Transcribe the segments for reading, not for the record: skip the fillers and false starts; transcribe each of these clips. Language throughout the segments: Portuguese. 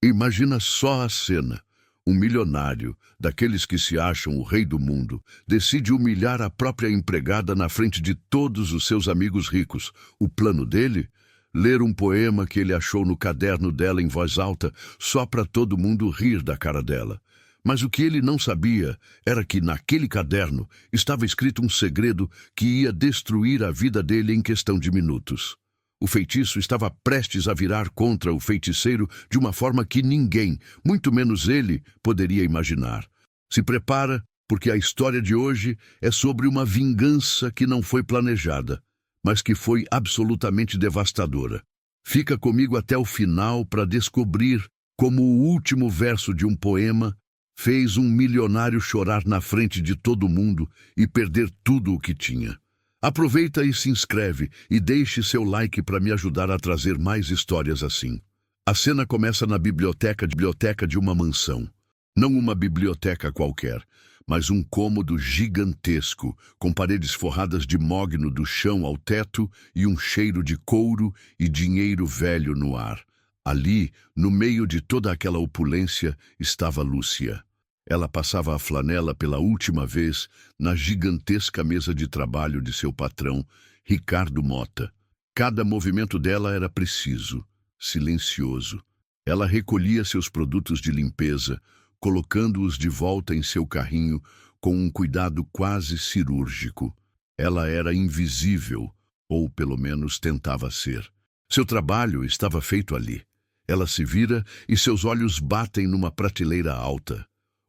Imagina só a cena. Um milionário, daqueles que se acham o rei do mundo, decide humilhar a própria empregada na frente de todos os seus amigos ricos. O plano dele? Ler um poema que ele achou no caderno dela em voz alta, só para todo mundo rir da cara dela. Mas o que ele não sabia era que naquele caderno estava escrito um segredo que ia destruir a vida dele em questão de minutos. O feitiço estava prestes a virar contra o feiticeiro de uma forma que ninguém, muito menos ele, poderia imaginar. Se prepara, porque a história de hoje é sobre uma vingança que não foi planejada, mas que foi absolutamente devastadora. Fica comigo até o final para descobrir como o último verso de um poema fez um milionário chorar na frente de todo mundo e perder tudo o que tinha. Aproveita e se inscreve e deixe seu like para me ajudar a trazer mais histórias assim. A cena começa na biblioteca de uma mansão. Não uma biblioteca qualquer, mas um cômodo gigantesco, com paredes forradas de mogno do chão ao teto e um cheiro de couro e dinheiro velho no ar. Ali, no meio de toda aquela opulência, estava Lúcia. Ela passava a flanela pela última vez na gigantesca mesa de trabalho de seu patrão, Ricardo Mota. Cada movimento dela era preciso, silencioso. Ela recolhia seus produtos de limpeza, colocando-os de volta em seu carrinho com um cuidado quase cirúrgico. Ela era invisível, ou pelo menos tentava ser. Seu trabalho estava feito ali. Ela se vira e seus olhos batem numa prateleira alta.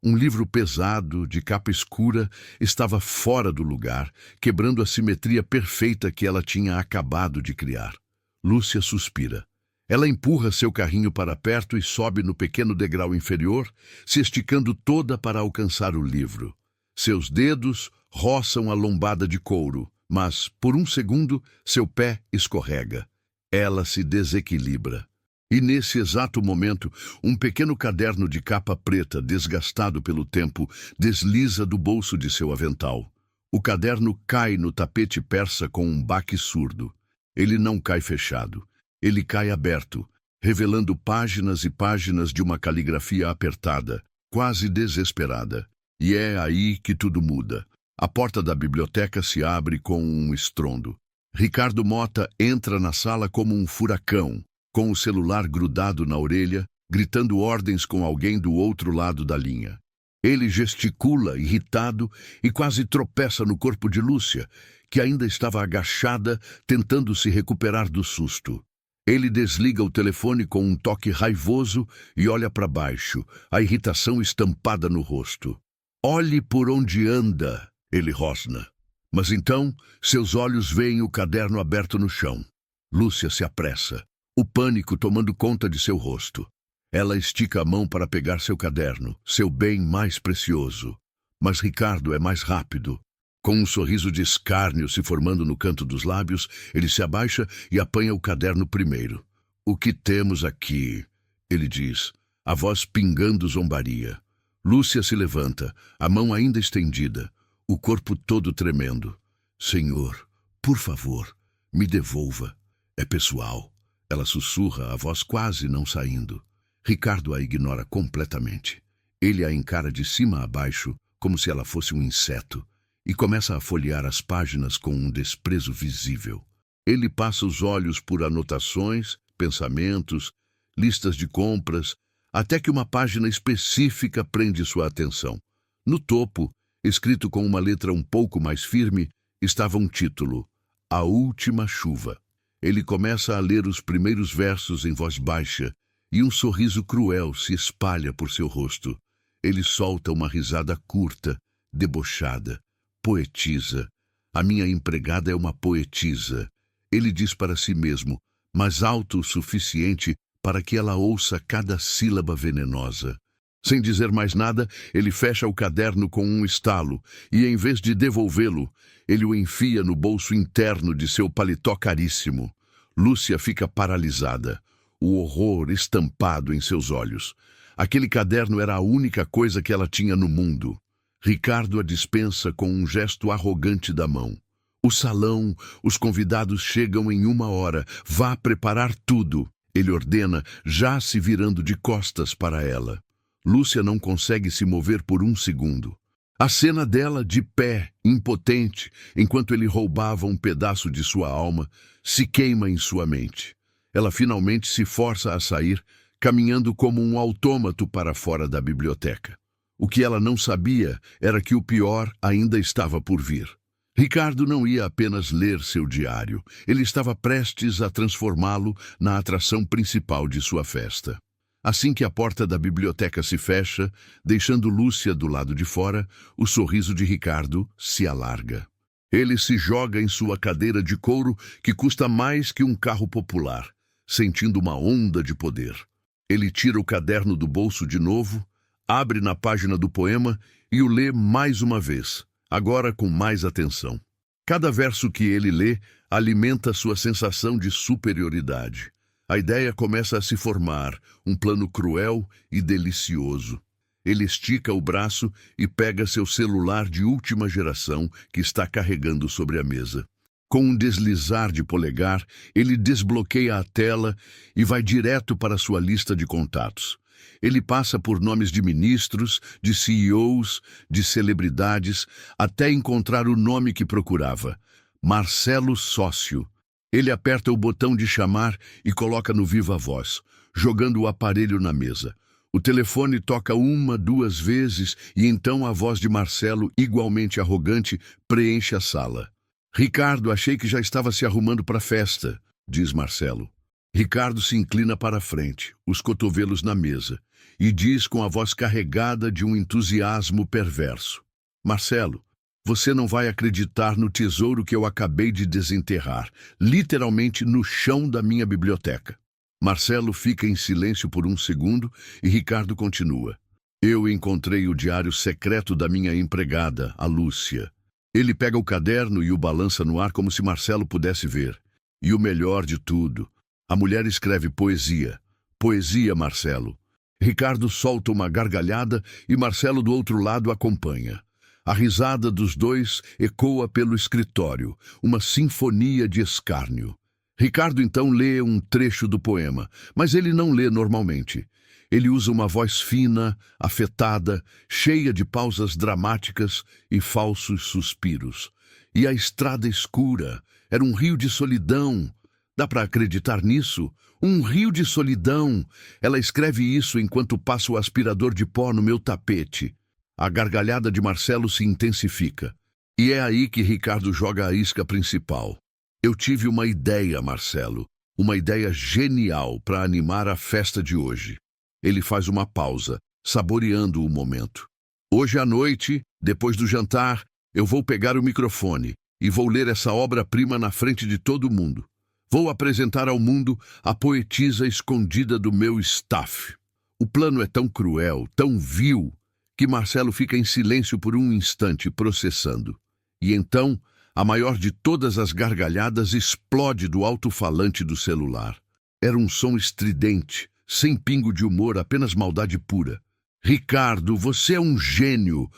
Um livro pesado, de capa escura, estava fora do lugar, quebrando a simetria perfeita que ela tinha acabado de criar. Lúcia suspira. Ela empurra seu carrinho para perto e sobe no pequeno degrau inferior, se esticando toda para alcançar o livro. Seus dedos roçam a lombada de couro, mas, por um segundo, seu pé escorrega. Ela se desequilibra. E nesse exato momento, um pequeno caderno de capa preta, desgastado pelo tempo, desliza do bolso de seu avental. O caderno cai no tapete persa com um baque surdo. Ele não cai fechado. Ele cai aberto, revelando páginas e páginas de uma caligrafia apertada, quase desesperada. E é aí que tudo muda. A porta da biblioteca se abre com um estrondo. Ricardo Mota entra na sala como um furacão, com o celular grudado na orelha, gritando ordens com alguém do outro lado da linha. Ele gesticula, irritado, e quase tropeça no corpo de Lúcia, que ainda estava agachada, tentando se recuperar do susto. Ele desliga o telefone com um toque raivoso e olha para baixo, a irritação estampada no rosto. "Olhe por onde anda", ele rosna. Mas então, seus olhos veem o caderno aberto no chão. Lúcia se apressa, o pânico tomando conta de seu rosto. Ela estica a mão para pegar seu caderno, seu bem mais precioso. Mas Ricardo é mais rápido. Com um sorriso de escárnio se formando no canto dos lábios, ele se abaixa e apanha o caderno primeiro. "O que temos aqui?", ele diz, a voz pingando zombaria. Lúcia se levanta, a mão ainda estendida, o corpo todo tremendo. "Senhor, por favor, me devolva. É pessoal." Ela sussurra, a voz quase não saindo. Ricardo a ignora completamente. Ele a encara de cima a baixo, como se ela fosse um inseto, e começa a folhear as páginas com um desprezo visível. Ele passa os olhos por anotações, pensamentos, listas de compras, até que uma página específica prende sua atenção. No topo, escrito com uma letra um pouco mais firme, estava um título: A Última Chuva. Ele começa a ler os primeiros versos em voz baixa e um sorriso cruel se espalha por seu rosto. Ele solta uma risada curta, debochada. Poetisa. A minha empregada é uma poetisa. Ele diz para si mesmo, mas alto o suficiente para que ela ouça cada sílaba venenosa. Sem dizer mais nada, ele fecha o caderno com um estalo e, em vez de devolvê-lo, ele o enfia no bolso interno de seu paletó caríssimo. Lúcia fica paralisada, o horror estampado em seus olhos. Aquele caderno era a única coisa que ela tinha no mundo. Ricardo a dispensa com um gesto arrogante da mão. "O salão, os convidados chegam em 1 hora. Vá preparar tudo." Ele ordena, já se virando de costas para ela. Lúcia não consegue se mover por um segundo. A cena dela de pé, impotente, enquanto ele roubava um pedaço de sua alma, se queima em sua mente. Ela finalmente se força a sair, caminhando como um autômato para fora da biblioteca. O que ela não sabia era que o pior ainda estava por vir. Ricardo não ia apenas ler seu diário, ele estava prestes a transformá-lo na atração principal de sua festa. Assim que a porta da biblioteca se fecha, deixando Lúcia do lado de fora, o sorriso de Ricardo se alarga. Ele se joga em sua cadeira de couro, que custa mais que um carro popular, sentindo uma onda de poder. Ele tira o caderno do bolso de novo, abre na página do poema e o lê mais uma vez, agora com mais atenção. Cada verso que ele lê alimenta sua sensação de superioridade. A ideia começa a se formar, um plano cruel e delicioso. Ele estica o braço e pega seu celular de última geração que está carregando sobre a mesa. Com um deslizar de polegar, ele desbloqueia a tela e vai direto para sua lista de contatos. Ele passa por nomes de ministros, de CEOs, de celebridades, até encontrar o nome que procurava: Marcelo Sócio. Ele aperta o botão de chamar e coloca no viva voz, jogando o aparelho na mesa. O telefone toca uma, duas vezes e então a voz de Marcelo, igualmente arrogante, preenche a sala. Ricardo, achei que já estava se arrumando para a festa, diz Marcelo. Ricardo se inclina para a frente, os cotovelos na mesa, e diz com a voz carregada de um entusiasmo perverso: Marcelo, você não vai acreditar no tesouro que eu acabei de desenterrar, literalmente no chão da minha biblioteca. Marcelo fica em silêncio por um segundo e Ricardo continua. Eu encontrei o diário secreto da minha empregada, a Lúcia. Ele pega o caderno e o balança no ar como se Marcelo pudesse ver. E o melhor de tudo, a mulher escreve poesia. Poesia, Marcelo. Ricardo solta uma gargalhada e Marcelo do outro lado acompanha. A risada dos dois ecoa pelo escritório, uma sinfonia de escárnio. Ricardo então lê um trecho do poema, mas ele não lê normalmente. Ele usa uma voz fina, afetada, cheia de pausas dramáticas e falsos suspiros. E a estrada escura era um rio de solidão. Dá para acreditar nisso? Um rio de solidão. Ela escreve isso enquanto passa o aspirador de pó no meu tapete. A gargalhada de Marcelo se intensifica. E é aí que Ricardo joga a isca principal. Eu tive uma ideia, Marcelo. Uma ideia genial para animar a festa de hoje. Ele faz uma pausa, saboreando o momento. Hoje à noite, depois do jantar, eu vou pegar o microfone e vou ler essa obra-prima na frente de todo mundo. Vou apresentar ao mundo a poetisa escondida do meu staff. O plano é tão cruel, tão vil, que Marcelo fica em silêncio por um instante, processando. E então, a maior de todas as gargalhadas explode do alto-falante do celular. Era um som estridente, sem pingo de humor, apenas maldade pura. Ricardo, você é um gênio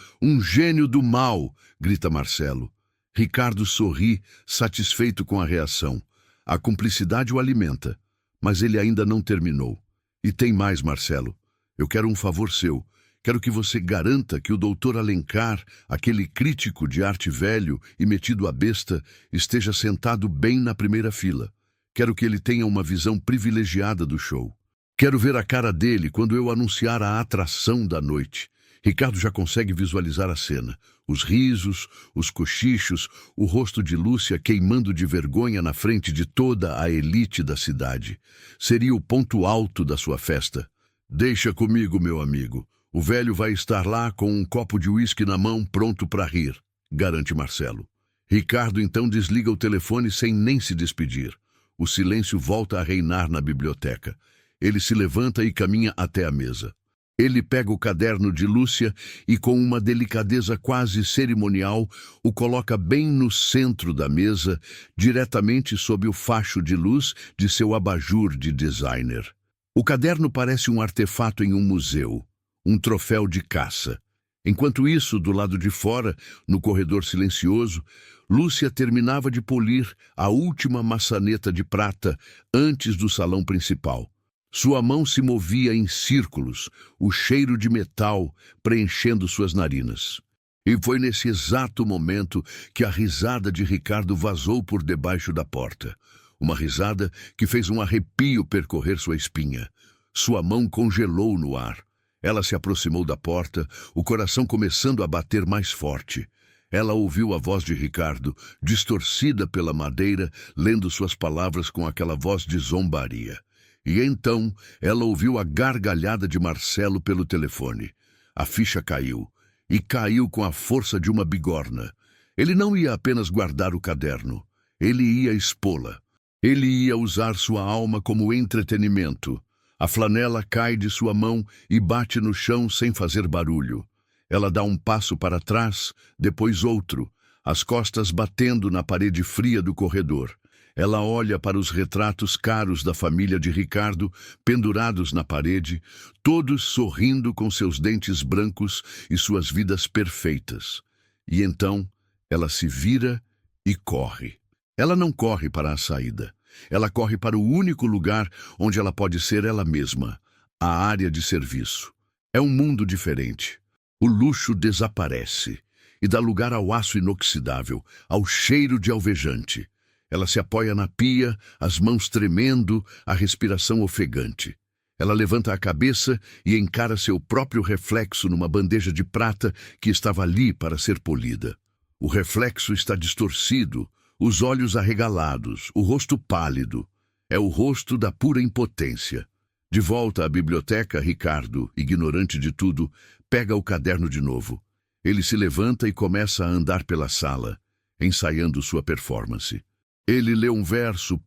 do mal, grita Marcelo. Ricardo sorri, satisfeito com a reação. A cumplicidade o alimenta, mas ele ainda não terminou. E tem mais, Marcelo. Eu quero um favor seu. Quero que você garanta que o doutor Alencar, aquele crítico de arte velho e metido à besta, esteja sentado bem na primeira fila. Quero que ele tenha uma visão privilegiada do show. Quero ver a cara dele quando eu anunciar a atração da noite. Ricardo já consegue visualizar a cena. Os risos, os cochichos, o rosto de Lúcia queimando de vergonha na frente de toda a elite da cidade. Seria o ponto alto da sua festa. Deixa comigo, meu amigo. O velho vai estar lá com um copo de uísque na mão, pronto para rir, garante Marcelo. Ricardo então desliga o telefone sem nem se despedir. O silêncio volta a reinar na biblioteca. Ele se levanta e caminha até a mesa. Ele pega o caderno de Lúcia e, com uma delicadeza quase cerimonial, o coloca bem no centro da mesa, diretamente sob o facho de luz de seu abajur de designer. O caderno parece um artefato em um museu, um troféu de caça. Enquanto isso, do lado de fora, no corredor silencioso, Lúcia terminava de polir a última maçaneta de prata antes do salão principal. Sua mão se movia em círculos, o cheiro de metal preenchendo suas narinas. E foi nesse exato momento que a risada de Ricardo vazou por debaixo da porta. Uma risada que fez um arrepio percorrer sua espinha. Sua mão congelou no ar. Ela se aproximou da porta, o coração começando a bater mais forte. Ela ouviu a voz de Ricardo, distorcida pela madeira, lendo suas palavras com aquela voz de zombaria. E então ela ouviu a gargalhada de Marcelo pelo telefone. A ficha caiu, e caiu com a força de uma bigorna. Ele não ia apenas guardar o caderno, ele ia expô-la. Ele ia usar sua alma como entretenimento. A flanela cai de sua mão e bate no chão sem fazer barulho. Ela dá um passo para trás, depois outro, as costas batendo na parede fria do corredor. Ela olha para os retratos caros da família de Ricardo, pendurados na parede, todos sorrindo com seus dentes brancos e suas vidas perfeitas. E então ela se vira e corre. Ela não corre para a saída. Ela corre para o único lugar onde ela pode ser ela mesma, a área de serviço. É um mundo diferente. O luxo desaparece e dá lugar ao aço inoxidável, ao cheiro de alvejante. Ela se apoia na pia, as mãos tremendo, a respiração ofegante. Ela levanta a cabeça e encara seu próprio reflexo numa bandeja de prata que estava ali para ser polida. O reflexo está distorcido, os olhos arregalados, o rosto pálido. É o rosto da pura impotência. De volta à biblioteca, Ricardo, ignorante de tudo, pega o caderno de novo. Ele se levanta e começa a andar pela sala, ensaiando sua performance. Ele lê um verso,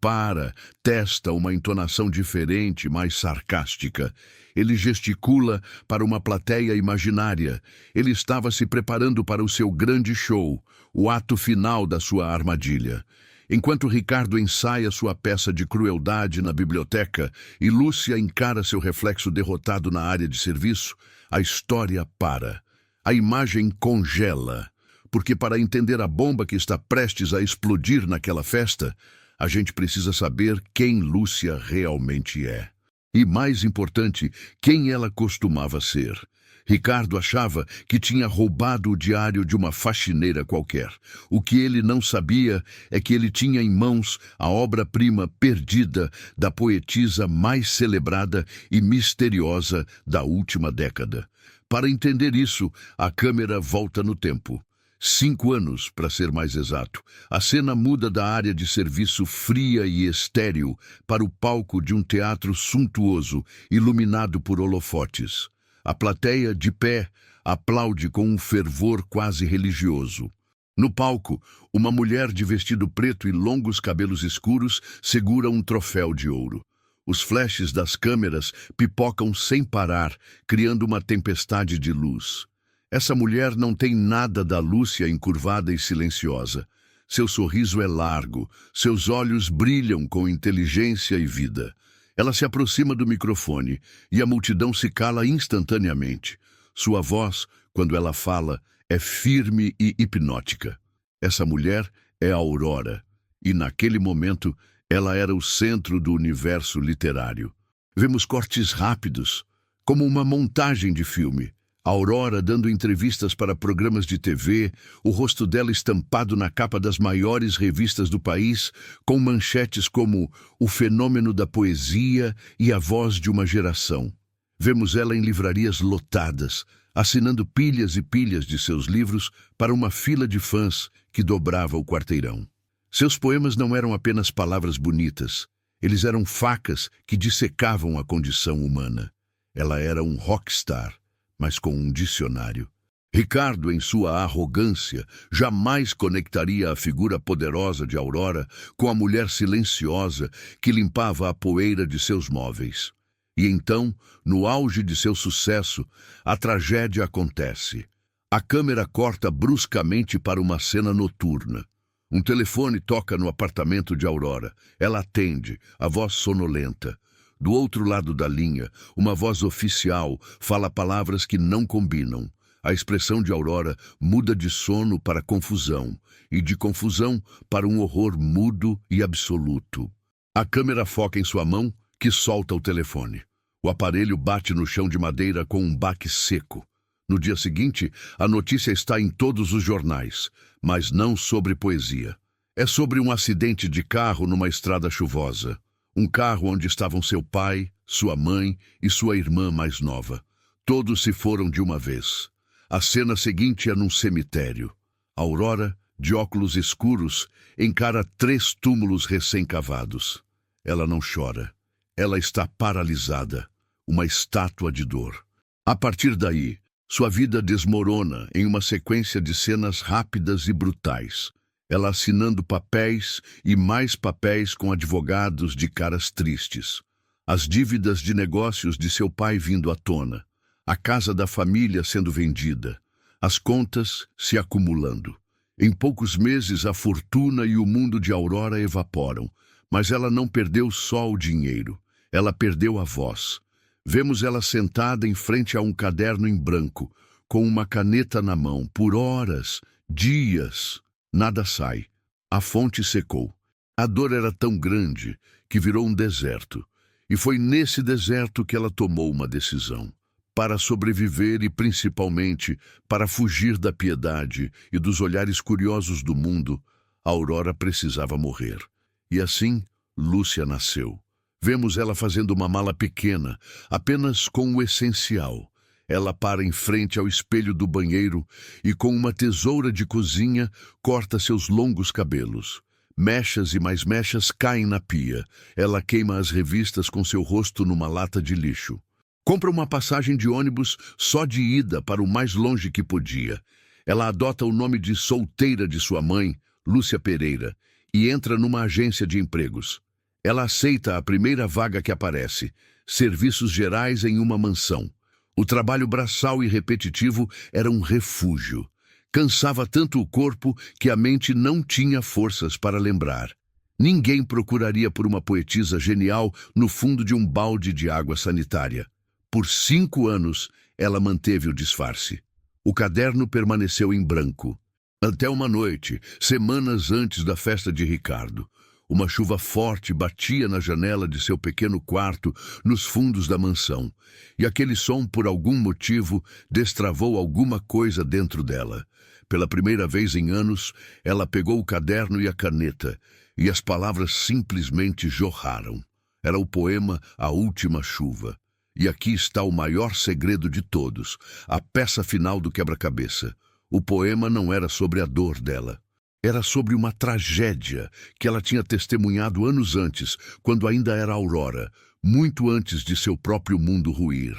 testa uma entonação diferente, mais sarcástica. Ele gesticula para uma plateia imaginária. Ele estava se preparando para o seu grande show, o ato final da sua armadilha. Enquanto Ricardo ensaia sua peça de crueldade na biblioteca e Lúcia encara seu reflexo derrotado na área de serviço, a história para. A imagem congela. Porque para entender a bomba que está prestes a explodir naquela festa, a gente precisa saber quem Lúcia realmente é. E, mais importante, quem ela costumava ser. Ricardo achava que tinha roubado o diário de uma faxineira qualquer. O que ele não sabia é que ele tinha em mãos a obra-prima perdida da poetisa mais celebrada e misteriosa da última década. Para entender isso, a câmera volta no tempo. 5 anos, para ser mais exato. A cena muda da área de serviço fria e estéril para o palco de um teatro suntuoso, iluminado por holofotes. A plateia, de pé, aplaude com um fervor quase religioso. No palco, uma mulher de vestido preto e longos cabelos escuros segura um troféu de ouro. Os flashes das câmeras pipocam sem parar, criando uma tempestade de luz. Essa mulher não tem nada da Lúcia encurvada e silenciosa. Seu sorriso é largo, seus olhos brilham com inteligência e vida. Ela se aproxima do microfone e a multidão se cala instantaneamente. Sua voz, quando ela fala, é firme e hipnótica. Essa mulher é a Aurora, e naquele momento ela era o centro do universo literário. Vemos cortes rápidos, como uma montagem de filme. A Aurora dando entrevistas para programas de TV, o rosto dela estampado na capa das maiores revistas do país, com manchetes como "O fenômeno da poesia" e "A voz de uma geração". Vemos ela em livrarias lotadas, assinando pilhas e pilhas de seus livros para uma fila de fãs que dobrava o quarteirão. Seus poemas não eram apenas palavras bonitas, eles eram facas que dissecavam a condição humana. Ela era um rockstar, mas com um dicionário. Ricardo, em sua arrogância, jamais conectaria a figura poderosa de Aurora com a mulher silenciosa que limpava a poeira de seus móveis. E então, no auge de seu sucesso, a tragédia acontece. A câmera corta bruscamente para uma cena noturna. Um telefone toca no apartamento de Aurora. Ela atende, a voz sonolenta. Do outro lado da linha, uma voz oficial fala palavras que não combinam. A expressão de Aurora muda de sono para confusão, e de confusão para um horror mudo e absoluto. A câmera foca em sua mão, que solta o telefone. O aparelho bate no chão de madeira com um baque seco. No dia seguinte, a notícia está em todos os jornais, mas não sobre poesia. É sobre um acidente de carro numa estrada chuvosa. Um carro onde estavam seu pai, sua mãe e sua irmã mais nova. Todos se foram de uma vez. A cena seguinte é num cemitério. Aurora, de óculos escuros, encara 3 túmulos recém-cavados. Ela não chora. Ela está paralisada, uma estátua de dor. A partir daí, sua vida desmorona em uma sequência de cenas rápidas e brutais. Ela assinando papéis e mais papéis com advogados de caras tristes. As dívidas de negócios de seu pai vindo à tona. A casa da família sendo vendida. As contas se acumulando. Em poucos meses, a fortuna e o mundo de Aurora evaporam. Mas ela não perdeu só o dinheiro. Ela perdeu a voz. Vemos ela sentada em frente a um caderno em branco, com uma caneta na mão, por horas, dias. Nada sai. A fonte secou. A dor era tão grande que virou um deserto. E foi nesse deserto que ela tomou uma decisão. Para sobreviver e, principalmente, para fugir da piedade e dos olhares curiosos do mundo, Aurora precisava morrer. E assim, Lúcia nasceu. Vemos ela fazendo uma mala pequena, apenas com o essencial. Ela para em frente ao espelho do banheiro e, com uma tesoura de cozinha, corta seus longos cabelos. Mechas e mais mechas caem na pia. Ela queima as revistas com seu rosto numa lata de lixo. Compra uma passagem de ônibus só de ida para o mais longe que podia. Ela adota o nome de solteira de sua mãe, Lúcia Pereira, e entra numa agência de empregos. Ela aceita a primeira vaga que aparece, serviços gerais em uma mansão. O trabalho braçal e repetitivo era um refúgio. Cansava tanto o corpo que a mente não tinha forças para lembrar. Ninguém procuraria por uma poetisa genial no fundo de um balde de água sanitária. Por 5 anos, ela manteve o disfarce. O caderno permaneceu em branco. Até uma noite, semanas antes da festa de Ricardo. Uma chuva forte batia na janela de seu pequeno quarto nos fundos da mansão, e aquele som, por algum motivo, destravou alguma coisa dentro dela. Pela primeira vez em anos, ela pegou o caderno e a caneta, e as palavras simplesmente jorraram. Era o poema A Última Chuva. E aqui está o maior segredo de todos, a peça final do quebra-cabeça. O poema não era sobre a dor dela. Era sobre uma tragédia que ela tinha testemunhado anos antes, quando ainda era Aurora, muito antes de seu próprio mundo ruir.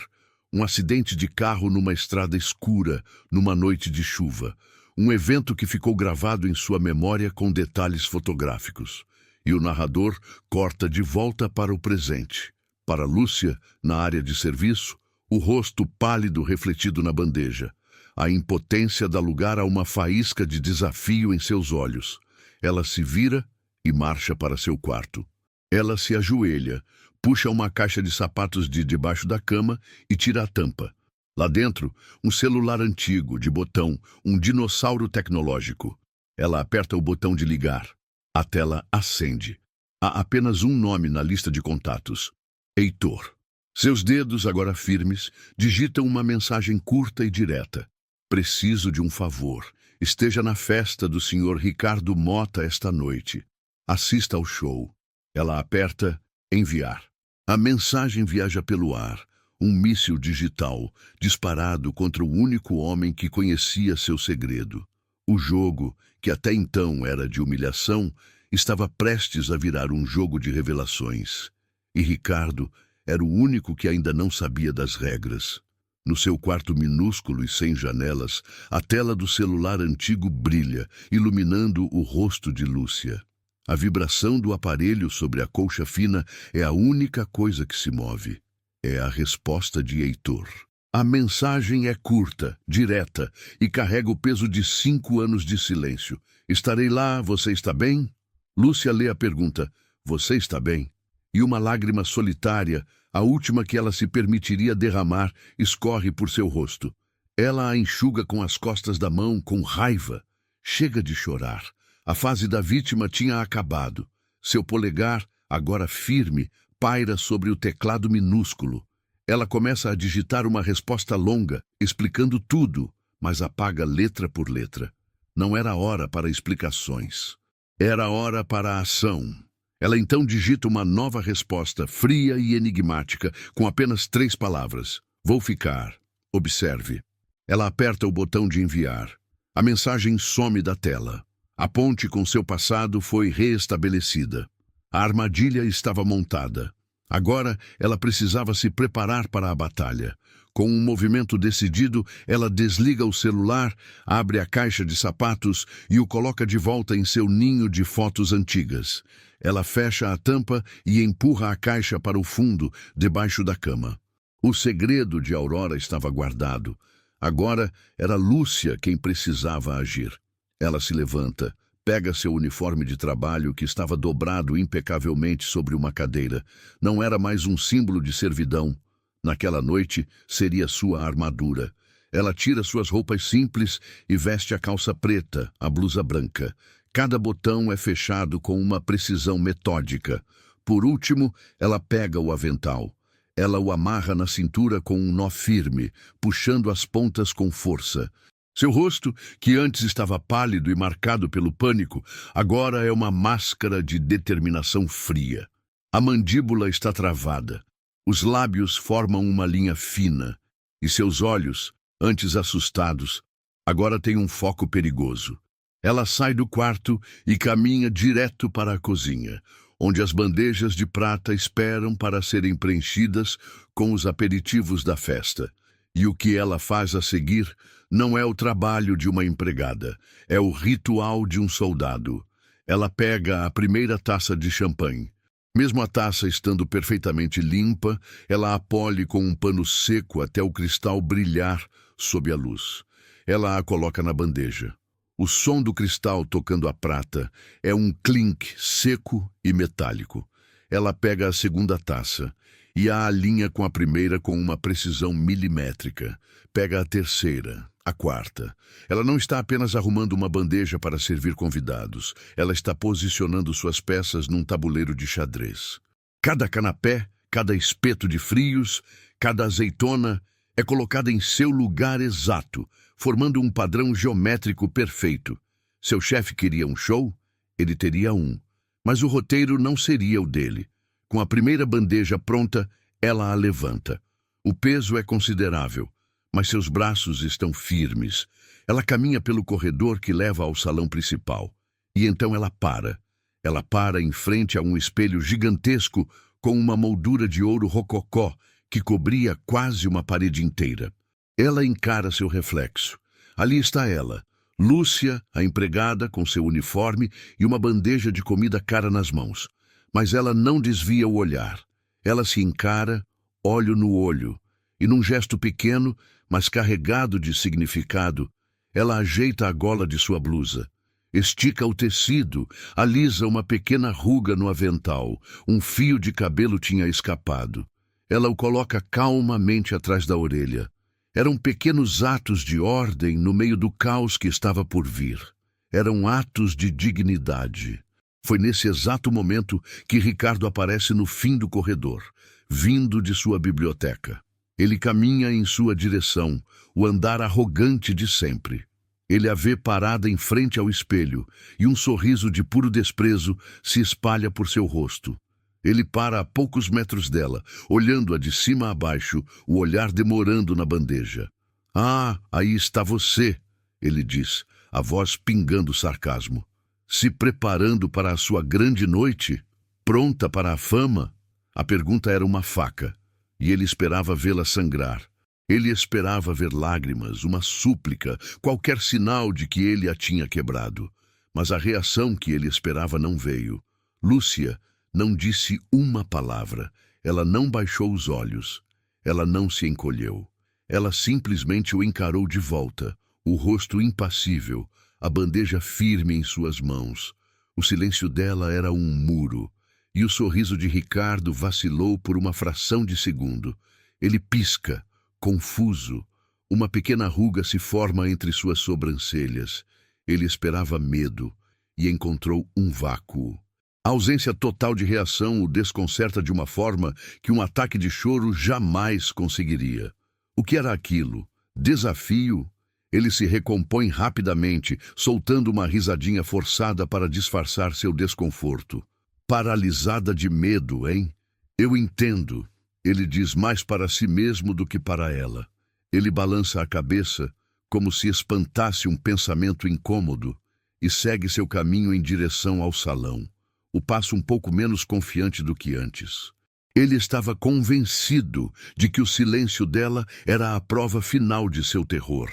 Um acidente de carro numa estrada escura, numa noite de chuva. Um evento que ficou gravado em sua memória com detalhes fotográficos. E o narrador corta de volta para o presente. Para Lúcia, na área de serviço, o rosto pálido refletido na bandeja. A impotência dá lugar a uma faísca de desafio em seus olhos. Ela se vira e marcha para seu quarto. Ela se ajoelha, puxa uma caixa de sapatos de debaixo da cama e tira a tampa. Lá dentro, um celular antigo, de botão, um dinossauro tecnológico. Ela aperta o botão de ligar. A tela acende. Há apenas um nome na lista de contatos. Heitor. Seus dedos, agora firmes, digitam uma mensagem curta e direta. Preciso de um favor. Esteja na festa do Sr. Ricardo Mota esta noite. Assista ao show. Ela aperta enviar. A mensagem viaja pelo ar. Um míssil digital, disparado contra o único homem que conhecia seu segredo. O jogo, que até então era de humilhação, estava prestes a virar um jogo de revelações. E Ricardo era o único que ainda não sabia das regras. No seu quarto minúsculo e sem janelas, a tela do celular antigo brilha, iluminando o rosto de Lúcia. A vibração do aparelho sobre a colcha fina é a única coisa que se move. É a resposta de Heitor. A mensagem é curta, direta e carrega o peso de 5 anos de silêncio. Estarei lá, você está bem? Lúcia lê a pergunta, você está bem? E uma lágrima solitária, a última que ela se permitiria derramar, escorre por seu rosto. Ela a enxuga com as costas da mão, com raiva. Chega de chorar. A fase da vítima tinha acabado. Seu polegar, agora firme, paira sobre o teclado minúsculo. Ela começa a digitar uma resposta longa, explicando tudo, mas apaga letra por letra. Não era hora para explicações. Era hora para a ação. Ela então digita uma nova resposta, fria e enigmática, com apenas 3 palavras. Vou ficar. Observe. Ela aperta o botão de enviar. A mensagem some da tela. A ponte com seu passado foi reestabelecida. A armadilha estava montada. Agora, ela precisava se preparar para a batalha. Com um movimento decidido, ela desliga o celular, abre a caixa de sapatos e o coloca de volta em seu ninho de fotos antigas. Ela fecha a tampa e empurra a caixa para o fundo, debaixo da cama. O segredo de Aurora estava guardado. Agora era Lúcia quem precisava agir. Ela se levanta, pega seu uniforme de trabalho que estava dobrado impecavelmente sobre uma cadeira. Não era mais um símbolo de servidão. Naquela noite, seria sua armadura. Ela tira suas roupas simples e veste a calça preta, a blusa branca. Cada botão é fechado com uma precisão metódica. Por último, ela pega o avental. Ela o amarra na cintura com um nó firme, puxando as pontas com força. Seu rosto, que antes estava pálido e marcado pelo pânico, agora é uma máscara de determinação fria. A mandíbula está travada. Os lábios formam uma linha fina. E seus olhos, antes assustados, agora têm um foco perigoso. Ela sai do quarto e caminha direto para a cozinha, onde as bandejas de prata esperam para serem preenchidas com os aperitivos da festa. E o que ela faz a seguir não é o trabalho de uma empregada, é o ritual de um soldado. Ela pega a primeira taça de champanhe. Mesmo a taça estando perfeitamente limpa, ela a polish com um pano seco até o cristal brilhar sob a luz. Ela a coloca na bandeja. O som do cristal tocando a prata é um clink seco e metálico. Ela pega a segunda taça e a alinha com a primeira com uma precisão milimétrica. Pega a terceira, a quarta. Ela não está apenas arrumando uma bandeja para servir convidados. Ela está posicionando suas peças num tabuleiro de xadrez. Cada canapé, cada espeto de frios, cada azeitona é colocada em seu lugar exato, formando um padrão geométrico perfeito. Seu chefe queria um show? Ele teria um. Mas o roteiro não seria o dele. Com a primeira bandeja pronta, ela a levanta. O peso é considerável, mas seus braços estão firmes. Ela caminha pelo corredor que leva ao salão principal. E então ela para. Ela para em frente a um espelho gigantesco com uma moldura de ouro rococó que cobria quase uma parede inteira. Ela encara seu reflexo. Ali está ela, Lúcia, a empregada, com seu uniforme e uma bandeja de comida cara nas mãos. Mas ela não desvia o olhar. Ela se encara, olho no olho, e num gesto pequeno, mas carregado de significado, ela ajeita a gola de sua blusa. Estica o tecido, alisa uma pequena ruga no avental. Um fio de cabelo tinha escapado. Ela o coloca calmamente atrás da orelha. Eram pequenos atos de ordem no meio do caos que estava por vir. Eram atos de dignidade. Foi nesse exato momento que Ricardo aparece no fim do corredor, vindo de sua biblioteca. Ele caminha em sua direção, o andar arrogante de sempre. Ele a vê parada em frente ao espelho, e um sorriso de puro desprezo se espalha por seu rosto. Ele para a poucos metros dela, olhando-a de cima a baixo, o olhar demorando na bandeja. "Ah, aí está você", ele diz, a voz pingando sarcasmo. "Se preparando para a sua grande noite? Pronta para a fama?" A pergunta era uma faca, e ele esperava vê-la sangrar. Ele esperava ver lágrimas, uma súplica, qualquer sinal de que ele a tinha quebrado. Mas a reação que ele esperava não veio. Lúcia não disse uma palavra. Ela não baixou os olhos. Ela não se encolheu. Ela simplesmente o encarou de volta, o rosto impassível, a bandeja firme em suas mãos. O silêncio dela era um muro, e o sorriso de Ricardo vacilou por uma fração de segundo. Ele pisca, confuso, Uma pequena ruga se forma entre suas sobrancelhas. Ele esperava medo e encontrou um vácuo. A ausência total de reação o desconcerta de uma forma que um ataque de choro jamais conseguiria. O que era aquilo? Desafio? Ele se recompõe rapidamente, soltando uma risadinha forçada para disfarçar seu desconforto. Paralisada de medo, hein? Eu entendo. Ele diz mais para si mesmo do que para ela. Ele balança a cabeça, como se espantasse um pensamento incômodo, e segue seu caminho em direção ao salão, o passo um pouco menos confiante do que antes. Ele estava convencido de que o silêncio dela era a prova final de seu terror.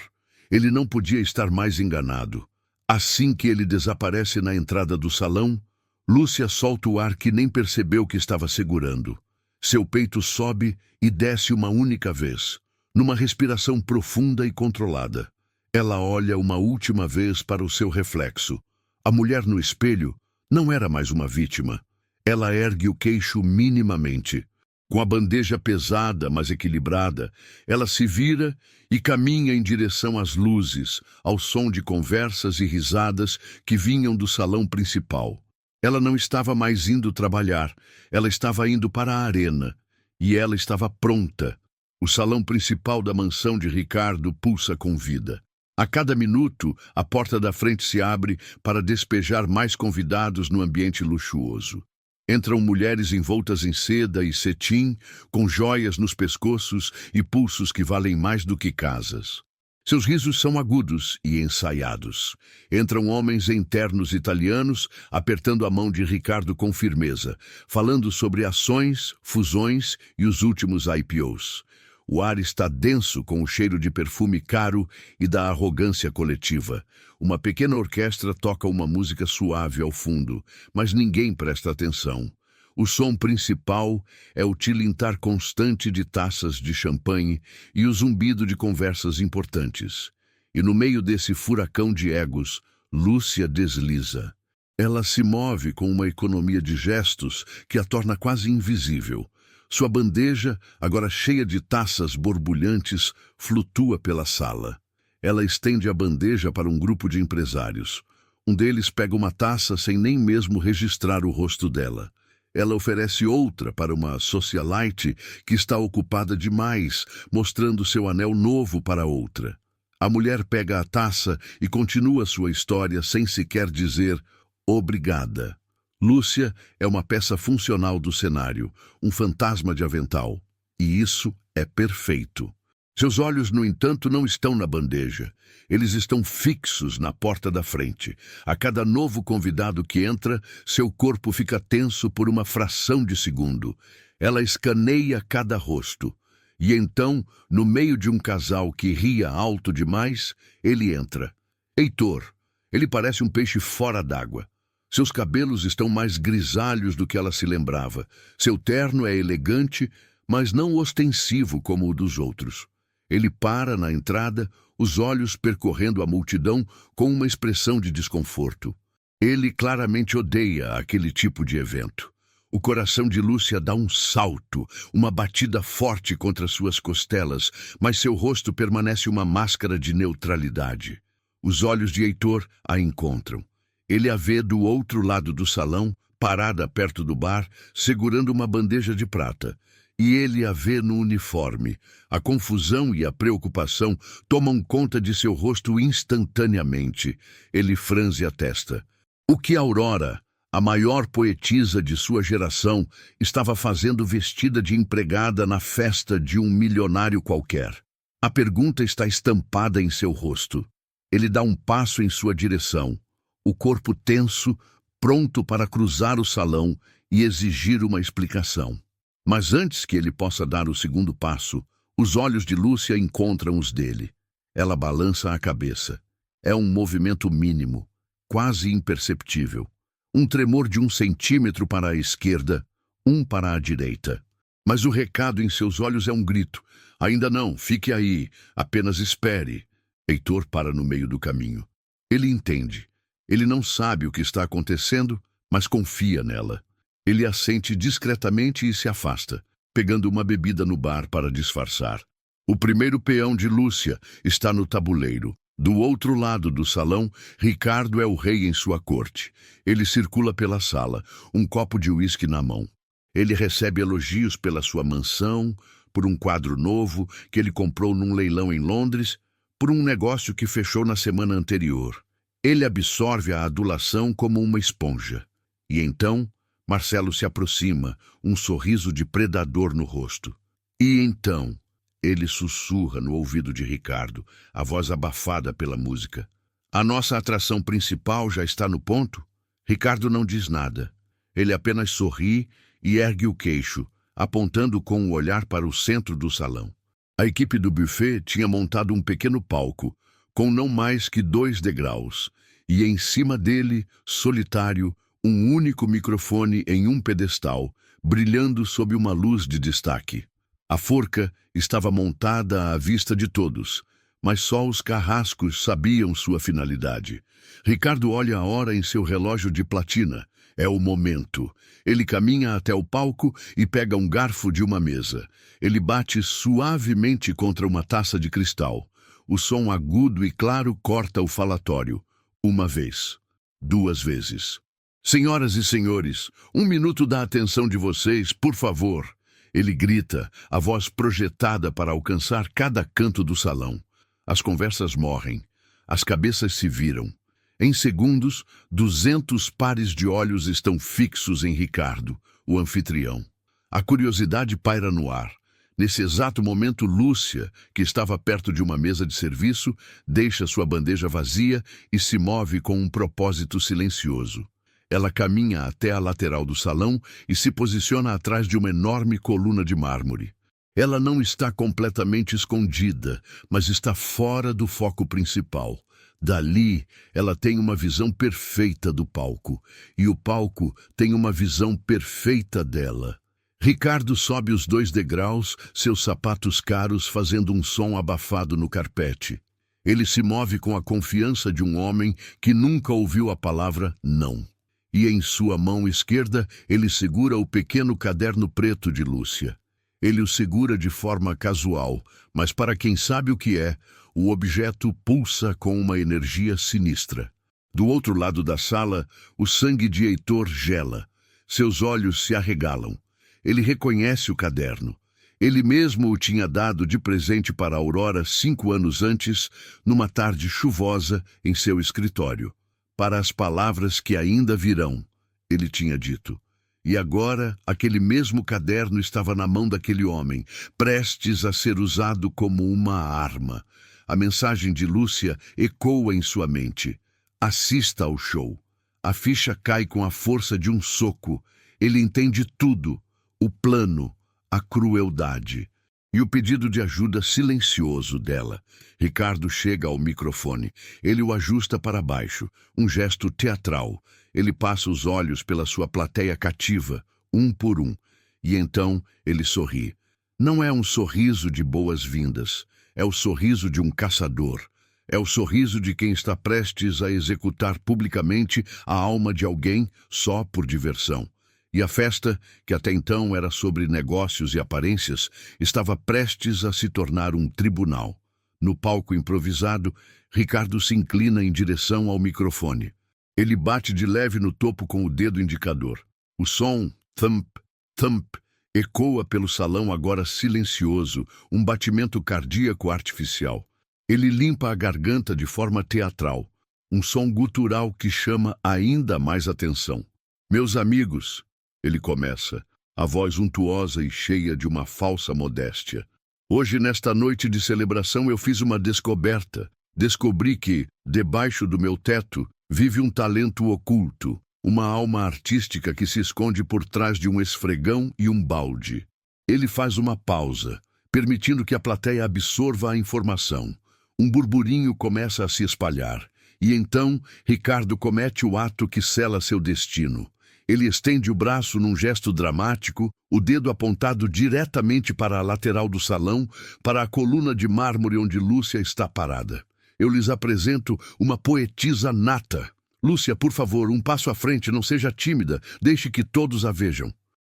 Ele não podia estar mais enganado. Assim que ele desaparece na entrada do salão, Lúcia solta o ar que nem percebeu que estava segurando. Seu peito sobe e desce uma única vez, numa respiração profunda e controlada. Ela olha uma última vez para o seu reflexo. A mulher no espelho não era mais uma vítima. Ela ergue o queixo minimamente. Com a bandeja pesada, mas equilibrada, ela se vira e caminha em direção às luzes, ao som de conversas e risadas que vinham do salão principal. Ela não estava mais indo trabalhar, ela estava indo para a arena. E ela estava pronta. O salão principal da mansão de Ricardo pulsa com vida. A cada minuto, a porta da frente se abre para despejar mais convidados no ambiente luxuoso. Entram mulheres envoltas em seda e cetim, com joias nos pescoços e pulsos que valem mais do que casas. Seus risos são agudos e ensaiados. Entram homens em ternos italianos, apertando a mão de Ricardo com firmeza, falando sobre ações, fusões e os últimos IPOs. O ar está denso com o cheiro de perfume caro e da arrogância coletiva. Uma pequena orquestra toca uma música suave ao fundo, mas ninguém presta atenção. O som principal é o tilintar constante de taças de champanhe e o zumbido de conversas importantes. E no meio desse furacão de egos, Lúcia desliza. Ela se move com uma economia de gestos que a torna quase invisível. Sua bandeja, agora cheia de taças borbulhantes, flutua pela sala. Ela estende a bandeja para um grupo de empresários. Um deles pega uma taça sem nem mesmo registrar o rosto dela. Ela oferece outra para uma socialite que está ocupada demais, mostrando seu anel novo para outra. A mulher pega a taça e continua sua história sem sequer dizer obrigada. Lúcia é uma peça funcional do cenário, um fantasma de avental. E isso é perfeito. Seus olhos, no entanto, não estão na bandeja. Eles estão fixos na porta da frente. A cada novo convidado que entra, seu corpo fica tenso por uma fração de segundo. Ela escaneia cada rosto. E então, no meio de um casal que ria alto demais, ele entra. Heitor. Ele parece um peixe fora d'água. Seus cabelos estão mais grisalhos do que ela se lembrava. Seu terno é elegante, mas não ostensivo como o dos outros. Ele para na entrada, os olhos percorrendo a multidão com uma expressão de desconforto. Ele claramente odeia aquele tipo de evento. O coração de Lúcia dá um salto, uma batida forte contra suas costelas, mas seu rosto permanece uma máscara de neutralidade. Os olhos de Heitor a encontram. Ele a vê do outro lado do salão, parada perto do bar, segurando uma bandeja de prata. E ele a vê no uniforme. A confusão e a preocupação tomam conta de seu rosto instantaneamente. Ele franze a testa. O que Aurora, a maior poetisa de sua geração, estava fazendo vestida de empregada na festa de um milionário qualquer? A pergunta está estampada em seu rosto. Ele dá um passo em sua direção. O corpo tenso, pronto para cruzar o salão e exigir uma explicação. Mas antes que ele possa dar o segundo passo, os olhos de Lúcia encontram os dele. Ela balança a cabeça. É um movimento mínimo, quase imperceptível. Um tremor de 1 centímetro para a esquerda, 1 para a direita. Mas o recado em seus olhos é um grito. Ainda não, fique aí, apenas espere. Heitor para no meio do caminho. Ele entende. Ele não sabe o que está acontecendo, mas confia nela. Ele assente discretamente e se afasta, pegando uma bebida no bar para disfarçar. O primeiro peão de Lúcia está no tabuleiro. Do outro lado do salão, Ricardo é o rei em sua corte. Ele circula pela sala, um copo de uísque na mão. Ele recebe elogios pela sua mansão, por um quadro novo que ele comprou num leilão em Londres, por um negócio que fechou na semana anterior. Ele absorve a adulação como uma esponja. E então, Marcelo se aproxima, um sorriso de predador no rosto. E então, ele sussurra no ouvido de Ricardo, a voz abafada pela música. A nossa atração principal já está no ponto? Ricardo não diz nada. Ele apenas sorri e ergue o queixo, apontando com o olhar para o centro do salão. A equipe do buffet tinha montado um pequeno palco, com não mais que 2 degraus, e em cima dele, solitário, um único microfone em um pedestal, brilhando sob uma luz de destaque. A forca estava montada à vista de todos, mas só os carrascos sabiam sua finalidade. Ricardo olha a hora em seu relógio de platina. É o momento. Ele caminha até o palco e pega um garfo de uma mesa. Ele bate suavemente contra uma taça de cristal. O som agudo e claro corta o falatório. 1 vez. 2 vezes. Senhoras e senhores, 1 minuto da atenção de vocês, por favor. Ele grita, a voz projetada para alcançar cada canto do salão. As conversas morrem. As cabeças se viram. Em segundos, 200 pares de olhos estão fixos em Ricardo, o anfitrião. A curiosidade paira no ar. Nesse exato momento, Lúcia, que estava perto de uma mesa de serviço, deixa sua bandeja vazia e se move com um propósito silencioso. Ela caminha até a lateral do salão e se posiciona atrás de uma enorme coluna de mármore. Ela não está completamente escondida, mas está fora do foco principal. Dali, ela tem uma visão perfeita do palco, e o palco tem uma visão perfeita dela. Ricardo sobe os 2 degraus, seus sapatos caros fazendo um som abafado no carpete. Ele se move com a confiança de um homem que nunca ouviu a palavra não. E em sua mão esquerda, ele segura o pequeno caderno preto de Lúcia. Ele o segura de forma casual, mas para quem sabe o que é, o objeto pulsa com uma energia sinistra. Do outro lado da sala, o sangue de Heitor gela. Seus olhos se arregalam. Ele reconhece o caderno. Ele mesmo o tinha dado de presente para Aurora 5 anos antes, numa tarde chuvosa em seu escritório. Para as palavras que ainda virão, ele tinha dito. E agora, aquele mesmo caderno estava na mão daquele homem, prestes a ser usado como uma arma. A mensagem de Lúcia ecoa em sua mente. Assista ao show. A ficha cai com a força de um soco. Ele entende tudo. O plano, a crueldade. E o pedido de ajuda silencioso dela. Ricardo chega ao microfone. Ele o ajusta para baixo, um gesto teatral. Ele passa os olhos pela sua plateia cativa, um por um. E então ele sorri. Não é um sorriso de boas-vindas. É o sorriso de um caçador. É o sorriso de quem está prestes a executar publicamente a alma de alguém só por diversão. E a festa, que até então era sobre negócios e aparências, estava prestes a se tornar um tribunal. No palco improvisado, Ricardo se inclina em direção ao microfone. Ele bate de leve no topo com o dedo indicador. O som, thump, thump, ecoa pelo salão agora silencioso, um batimento cardíaco artificial. Ele limpa a garganta de forma teatral, um som gutural que chama ainda mais atenção. Meus amigos, ele começa, a voz untuosa e cheia de uma falsa modéstia. Hoje, nesta noite de celebração, eu fiz uma descoberta. Descobri que, debaixo do meu teto, vive um talento oculto, uma alma artística que se esconde por trás de um esfregão e um balde. Ele faz uma pausa, permitindo que a plateia absorva a informação. Um burburinho começa a se espalhar, e então Ricardo comete o ato que sela seu destino. Ele estende o braço num gesto dramático, o dedo apontado diretamente para a lateral do salão, para a coluna de mármore onde Lúcia está parada. Eu lhes apresento uma poetisa nata. Lúcia, por favor, um passo à frente, não seja tímida, deixe que todos a vejam.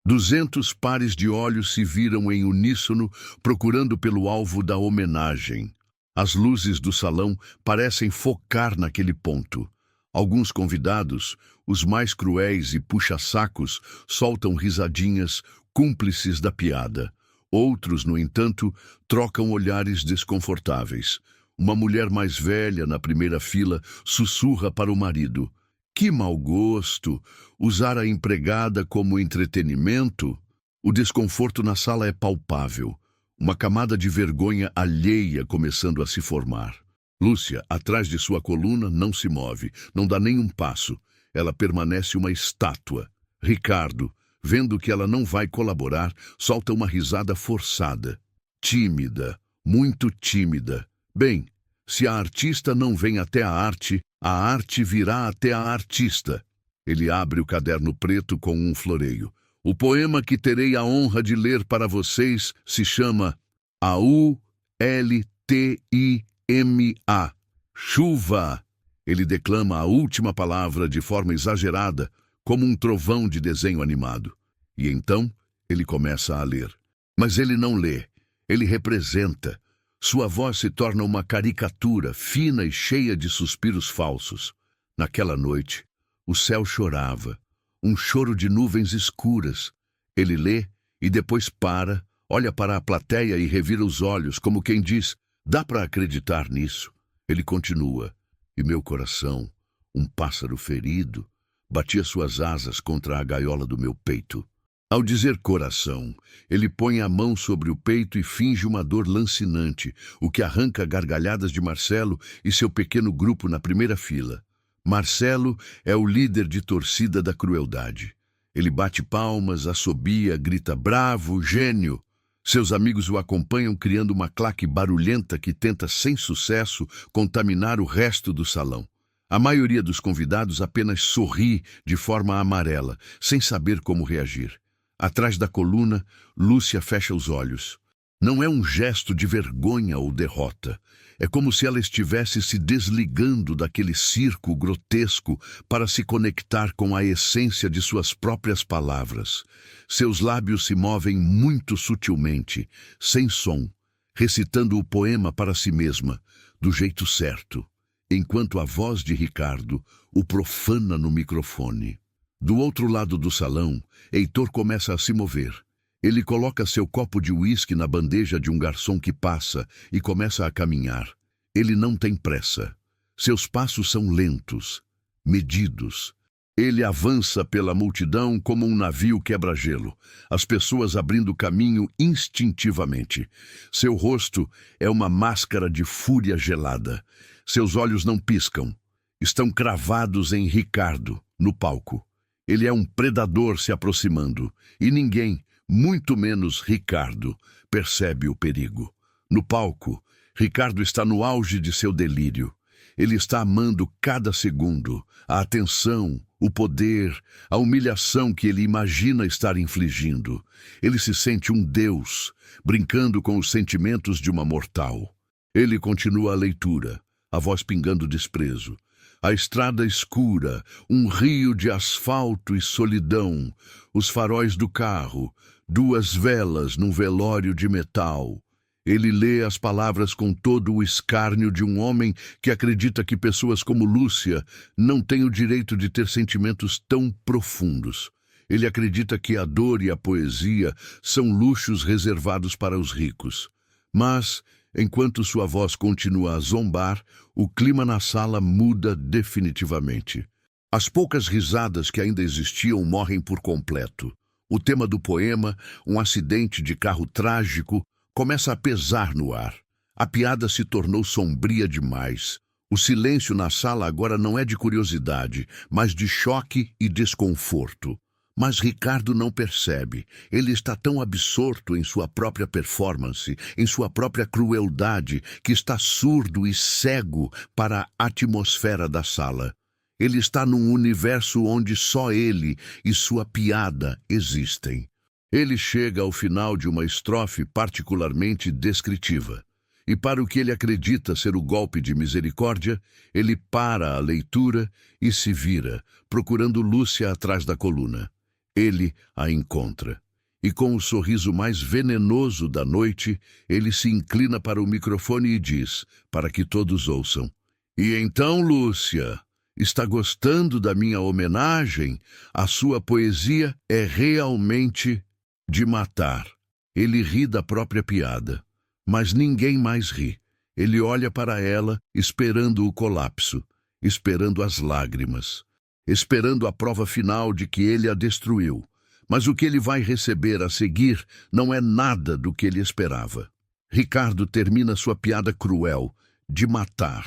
200 pares de olhos se viram em uníssono, procurando pelo alvo da homenagem. As luzes do salão parecem focar naquele ponto. Alguns convidados, os mais cruéis e puxa-sacos, soltam risadinhas, cúmplices da piada. Outros, no entanto, trocam olhares desconfortáveis. Uma mulher mais velha, na primeira fila, sussurra para o marido: "Que mau gosto! Usar a empregada como entretenimento?" O desconforto na sala é palpável. Uma camada de vergonha alheia começando a se formar. Lúcia, atrás de sua coluna, não se move, não dá nem um passo. Ela permanece uma estátua. Ricardo, vendo que ela não vai colaborar, solta uma risada forçada. Tímida, muito tímida. Bem, se a artista não vem até a arte virá até a artista. Ele abre o caderno preto com um floreio. O poema que terei a honra de ler para vocês se chama A-U-L-T-I-M-A. Chuva! Ele declama a última palavra de forma exagerada, como um trovão de desenho animado. E então ele começa a ler. Mas ele não lê, ele representa. Sua voz se torna uma caricatura, fina e cheia de suspiros falsos. Naquela noite, o céu chorava, um choro de nuvens escuras. Ele lê e depois para, olha para a plateia e revira os olhos, como quem diz: "Dá para acreditar nisso?" Ele continua: "E meu coração, um pássaro ferido, batia suas asas contra a gaiola do meu peito." Ao dizer coração, ele põe a mão sobre o peito e finge uma dor lancinante, o que arranca gargalhadas de Marcelo e seu pequeno grupo na primeira fila. Marcelo é o líder de torcida da crueldade. Ele bate palmas, assobia, grita: "Bravo, gênio!" Seus amigos o acompanham criando uma claque barulhenta que tenta, sem sucesso, contaminar o resto do salão. A maioria dos convidados apenas sorri de forma amarela, sem saber como reagir. Atrás da coluna, Lúcia fecha os olhos. Não é um gesto de vergonha ou derrota. É como se ela estivesse se desligando daquele circo grotesco para se conectar com a essência de suas próprias palavras. Seus lábios se movem muito sutilmente, sem som, recitando o poema para si mesma, do jeito certo, enquanto a voz de Ricardo o profana no microfone. Do outro lado do salão, Heitor começa a se mover. Ele coloca seu copo de uísque na bandeja de um garçom que passa e começa a caminhar. Ele não tem pressa. Seus passos são lentos, medidos. Ele avança pela multidão como um navio quebra-gelo, as pessoas abrindo caminho instintivamente. Seu rosto é uma máscara de fúria gelada. Seus olhos não piscam. Estão cravados em Ricardo, no palco. Ele é um predador se aproximando, e ninguém, muito menos Ricardo, percebe o perigo. No palco, Ricardo está no auge de seu delírio. Ele está amando cada segundo, a atenção, o poder, a humilhação que ele imagina estar infligindo. Ele se sente um deus, brincando com os sentimentos de uma mortal. Ele continua a leitura, a voz pingando desprezo. A estrada escura, um rio de asfalto e solidão, os faróis do carro, 2 velas num velório de metal. Ele lê as palavras com todo o escárnio de um homem que acredita que pessoas como Lúcia não têm o direito de ter sentimentos tão profundos. Ele acredita que a dor e a poesia são luxos reservados para os ricos. Mas, enquanto sua voz continua a zombar, o clima na sala muda definitivamente. As poucas risadas que ainda existiam morrem por completo. O tema do poema, um acidente de carro trágico, começa a pesar no ar. A piada se tornou sombria demais. O silêncio na sala agora não é de curiosidade, mas de choque e desconforto. Mas Ricardo não percebe. Ele está tão absorto em sua própria performance, em sua própria crueldade, que está surdo e cego para a atmosfera da sala. Ele está num universo onde só ele e sua piada existem. Ele chega ao final de uma estrofe particularmente descritiva. E para o que ele acredita ser o golpe de misericórdia, ele para a leitura e se vira, procurando Lúcia atrás da coluna. Ele a encontra. E com o sorriso mais venenoso da noite, ele se inclina para o microfone e diz, para que todos ouçam: "E então, Lúcia, está gostando da minha homenagem? A sua poesia é realmente de matar." Ele ri da própria piada, mas ninguém mais ri. Ele olha para ela, esperando o colapso, esperando as lágrimas, esperando a prova final de que ele a destruiu. Mas o que ele vai receber a seguir não é nada do que ele esperava. Ricardo termina sua piada cruel, de matar,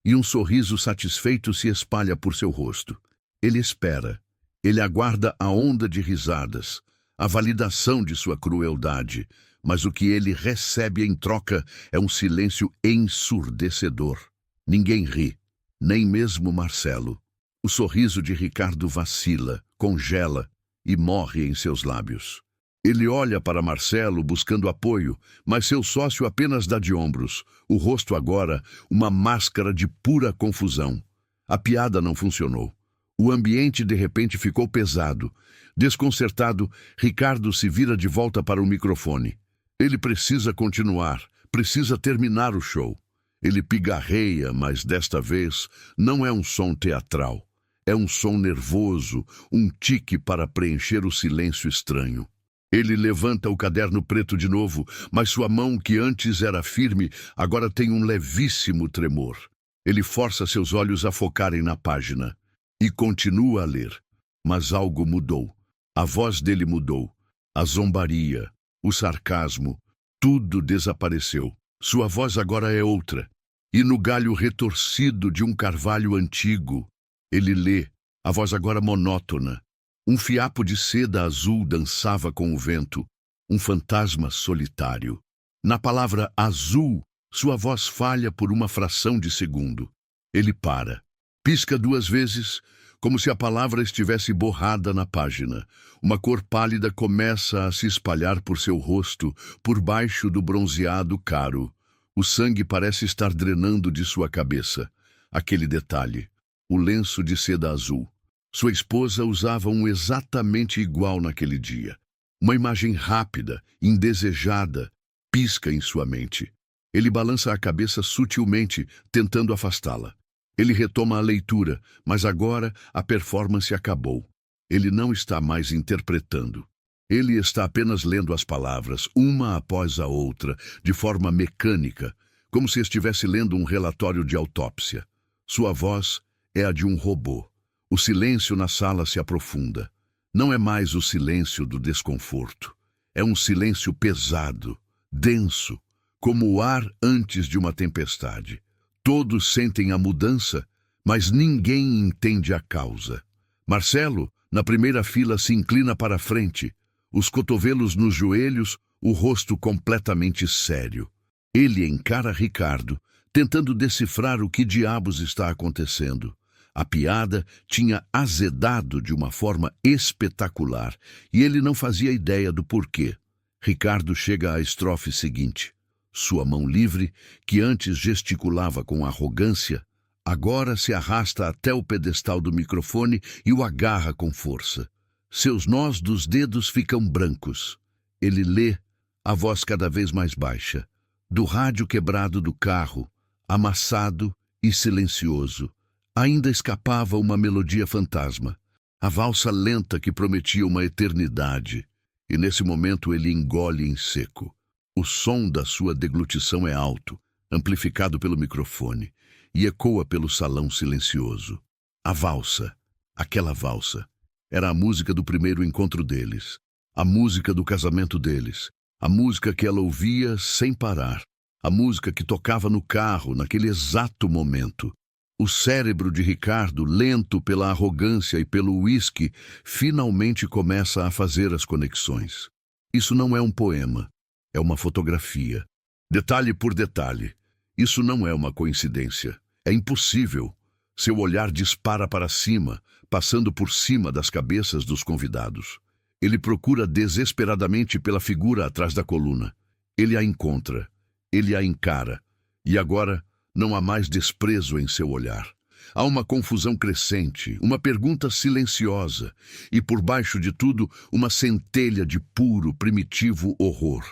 e um sorriso satisfeito se espalha por seu rosto. Ele espera. Ele aguarda a onda de risadas, a validação de sua crueldade, mas o que ele recebe em troca é um silêncio ensurdecedor. Ninguém ri, nem mesmo Marcelo. O sorriso de Ricardo vacila, congela e morre em seus lábios. Ele olha para Marcelo buscando apoio, mas seu sócio apenas dá de ombros, o rosto agora uma máscara de pura confusão. A piada não funcionou. O ambiente de repente ficou pesado. Desconcertado, Ricardo se vira de volta para o microfone. Ele precisa continuar, precisa terminar o show. Ele pigarreia, mas desta vez não é um som teatral. É um som nervoso, um tique para preencher o silêncio estranho. Ele levanta o caderno preto de novo, mas sua mão, que antes era firme, agora tem um levíssimo tremor. Ele força seus olhos a focarem na página e continua a ler. Mas algo mudou. A voz dele mudou. A zombaria, o sarcasmo, tudo desapareceu. Sua voz agora é outra. E no galho retorcido de um carvalho antigo, ele lê, a voz agora monótona. Um fiapo de seda azul dançava com o vento, um fantasma solitário. Na palavra azul, sua voz falha por uma fração de segundo. Ele para. Pisca 2 vezes, como se a palavra estivesse borrada na página. Uma cor pálida começa a se espalhar por seu rosto, por baixo do bronzeado caro. O sangue parece estar drenando de sua cabeça. Aquele detalhe, o lenço de seda azul. Sua esposa usava um exatamente igual naquele dia. Uma imagem rápida, indesejada, pisca em sua mente. Ele balança a cabeça sutilmente, tentando afastá-la. Ele retoma a leitura, mas agora a performance acabou. Ele não está mais interpretando. Ele está apenas lendo as palavras, uma após a outra, de forma mecânica, como se estivesse lendo um relatório de autópsia. Sua voz é a de um robô. O silêncio na sala se aprofunda. Não é mais o silêncio do desconforto. É um silêncio pesado, denso, como o ar antes de uma tempestade. Todos sentem a mudança, mas ninguém entende a causa. Marcelo, na primeira fila, se inclina para a frente, os cotovelos nos joelhos, o rosto completamente sério. Ele encara Ricardo, tentando decifrar o que diabos está acontecendo. A piada tinha azedado de uma forma espetacular e ele não fazia ideia do porquê. Ricardo chega à estrofe seguinte. Sua mão livre, que antes gesticulava com arrogância, agora se arrasta até o pedestal do microfone e o agarra com força. Seus nós dos dedos ficam brancos. Ele lê, a voz cada vez mais baixa, do rádio quebrado do carro, amassado e silencioso. Ainda escapava uma melodia fantasma, a valsa lenta que prometia uma eternidade, e nesse momento ele engole em seco. O som da sua deglutição é alto, amplificado pelo microfone, e ecoa pelo salão silencioso. A valsa, aquela valsa, era a música do primeiro encontro deles, a música do casamento deles, a música que ela ouvia sem parar, a música que tocava no carro naquele exato momento. O cérebro de Ricardo, lento pela arrogância e pelo uísque, finalmente começa a fazer as conexões. Isso não é um poema, é uma fotografia. Detalhe por detalhe. Isso não é uma coincidência. É impossível. Seu olhar dispara para cima, passando por cima das cabeças dos convidados. Ele procura desesperadamente pela figura atrás da coluna. Ele a encontra. Ele a encara. E agora não há mais desprezo em seu olhar. Há uma confusão crescente, uma pergunta silenciosa e, por baixo de tudo, uma centelha de puro, primitivo horror.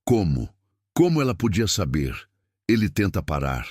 Como? Como ela podia saber? Ele tenta parar.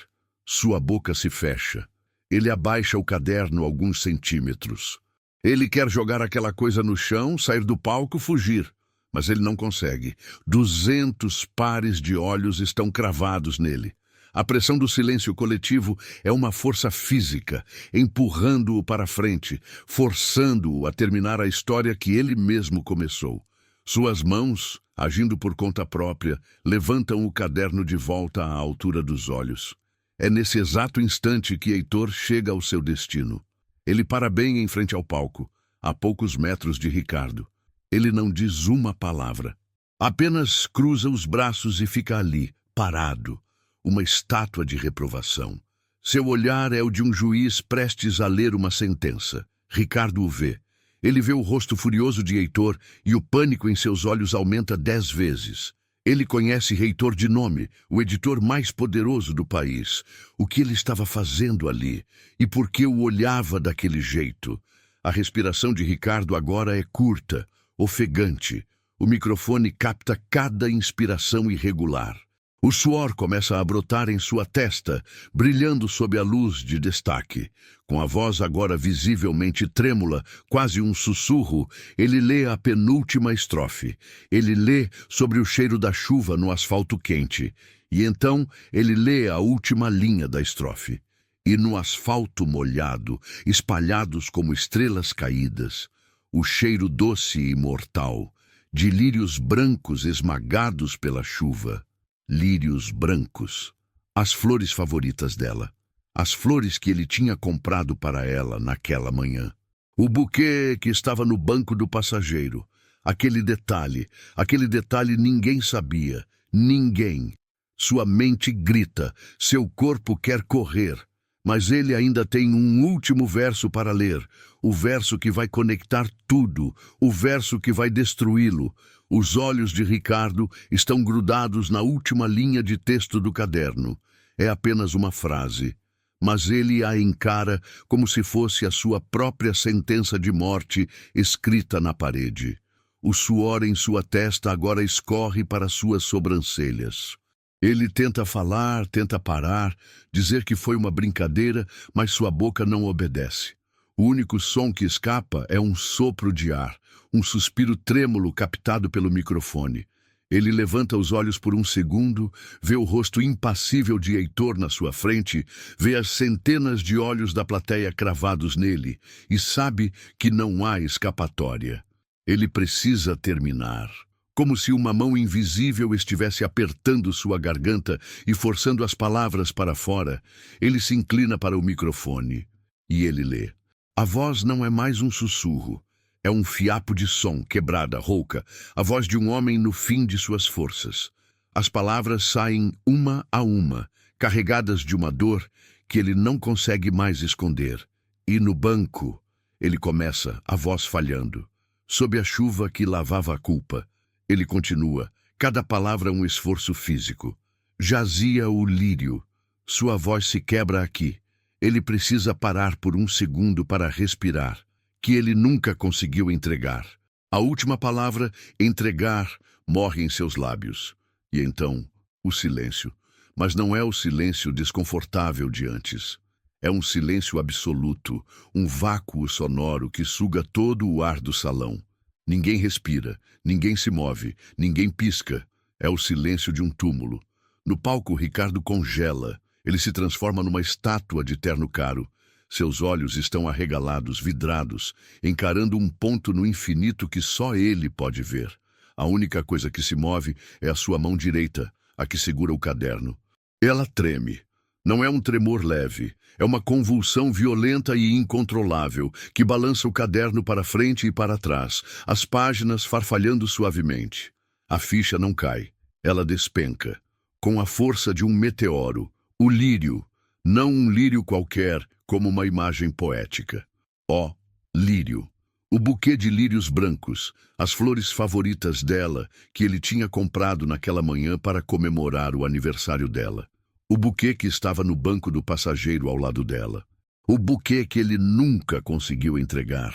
Sua boca se fecha. Ele abaixa o caderno alguns centímetros. Ele quer jogar aquela coisa no chão, sair do palco, fugir. Mas ele não consegue. 200 pares de olhos estão cravados nele. A pressão do silêncio coletivo é uma força física, empurrando-o para frente, forçando-o a terminar a história que ele mesmo começou. Suas mãos, agindo por conta própria, levantam o caderno de volta à altura dos olhos. É nesse exato instante que Heitor chega ao seu destino. Ele para bem em frente ao palco, a poucos metros de Ricardo. Ele não diz uma palavra. Apenas cruza os braços e fica ali, parado, uma estátua de reprovação. Seu olhar é o de um juiz prestes a ler uma sentença. Ricardo o vê. Ele vê o rosto furioso de Heitor e o pânico em seus olhos aumenta 10 vezes. Ele conhece Heitor de nome, o editor mais poderoso do país. O que ele estava fazendo ali? E por que o olhava daquele jeito? A respiração de Ricardo agora é curta, ofegante. O microfone capta cada inspiração irregular. O suor começa a brotar em sua testa, brilhando sob a luz de destaque. Com a voz agora visivelmente trêmula, quase um sussurro, ele lê a penúltima estrofe. Ele lê sobre o cheiro da chuva no asfalto quente. E então ele lê a última linha da estrofe. E no asfalto molhado, espalhados como estrelas caídas, o cheiro doce e mortal, de lírios brancos esmagados pela chuva. Lírios brancos, as flores favoritas dela, as flores que ele tinha comprado para ela naquela manhã. O buquê que estava no banco do passageiro, aquele detalhe ninguém sabia, ninguém. Sua mente grita, seu corpo quer correr, mas ele ainda tem um último verso para ler, o verso que vai conectar tudo, o verso que vai destruí-lo. Os olhos de Ricardo estão grudados na última linha de texto do caderno. É apenas uma frase, mas ele a encara como se fosse a sua própria sentença de morte escrita na parede. O suor em sua testa agora escorre para suas sobrancelhas. Ele tenta falar, tenta parar, dizer que foi uma brincadeira, mas sua boca não obedece. O único som que escapa é um sopro de ar, um suspiro trêmulo captado pelo microfone. Ele levanta os olhos por um segundo, vê o rosto impassível de Heitor na sua frente, vê as centenas de olhos da plateia cravados nele e sabe que não há escapatória. Ele precisa terminar. Como se uma mão invisível estivesse apertando sua garganta e forçando as palavras para fora, ele se inclina para o microfone e ele lê. A voz não é mais um sussurro. É um fiapo de som, quebrada, rouca, a voz de um homem no fim de suas forças. As palavras saem uma a uma, carregadas de uma dor que ele não consegue mais esconder. E no banco, ele começa, a voz falhando. Sob a chuva que lavava a culpa, ele continua, cada palavra um esforço físico. Jazia o lírio. Sua voz se quebra aqui. Ele precisa parar por um segundo para respirar, que ele nunca conseguiu entregar. A última palavra, entregar, morre em seus lábios. E então, o silêncio. Mas não é o silêncio desconfortável de antes. É um silêncio absoluto, um vácuo sonoro que suga todo o ar do salão. Ninguém respira, ninguém se move, ninguém pisca. É o silêncio de um túmulo. No palco, Ricardo congela. Ele se transforma numa estátua de terno caro. Seus olhos estão arregalados, vidrados, encarando um ponto no infinito que só ele pode ver. A única coisa que se move é a sua mão direita, a que segura o caderno. Ela treme. Não é um tremor leve, é uma convulsão violenta e incontrolável, que balança o caderno para frente e para trás, as páginas farfalhando suavemente. A ficha não cai, ela despenca, com a força de um meteoro. O lírio, não um lírio qualquer, como uma imagem poética. Ó, lírio. O buquê de lírios brancos, as flores favoritas dela, que ele tinha comprado naquela manhã para comemorar o aniversário dela. O buquê que estava no banco do passageiro ao lado dela. O buquê que ele nunca conseguiu entregar.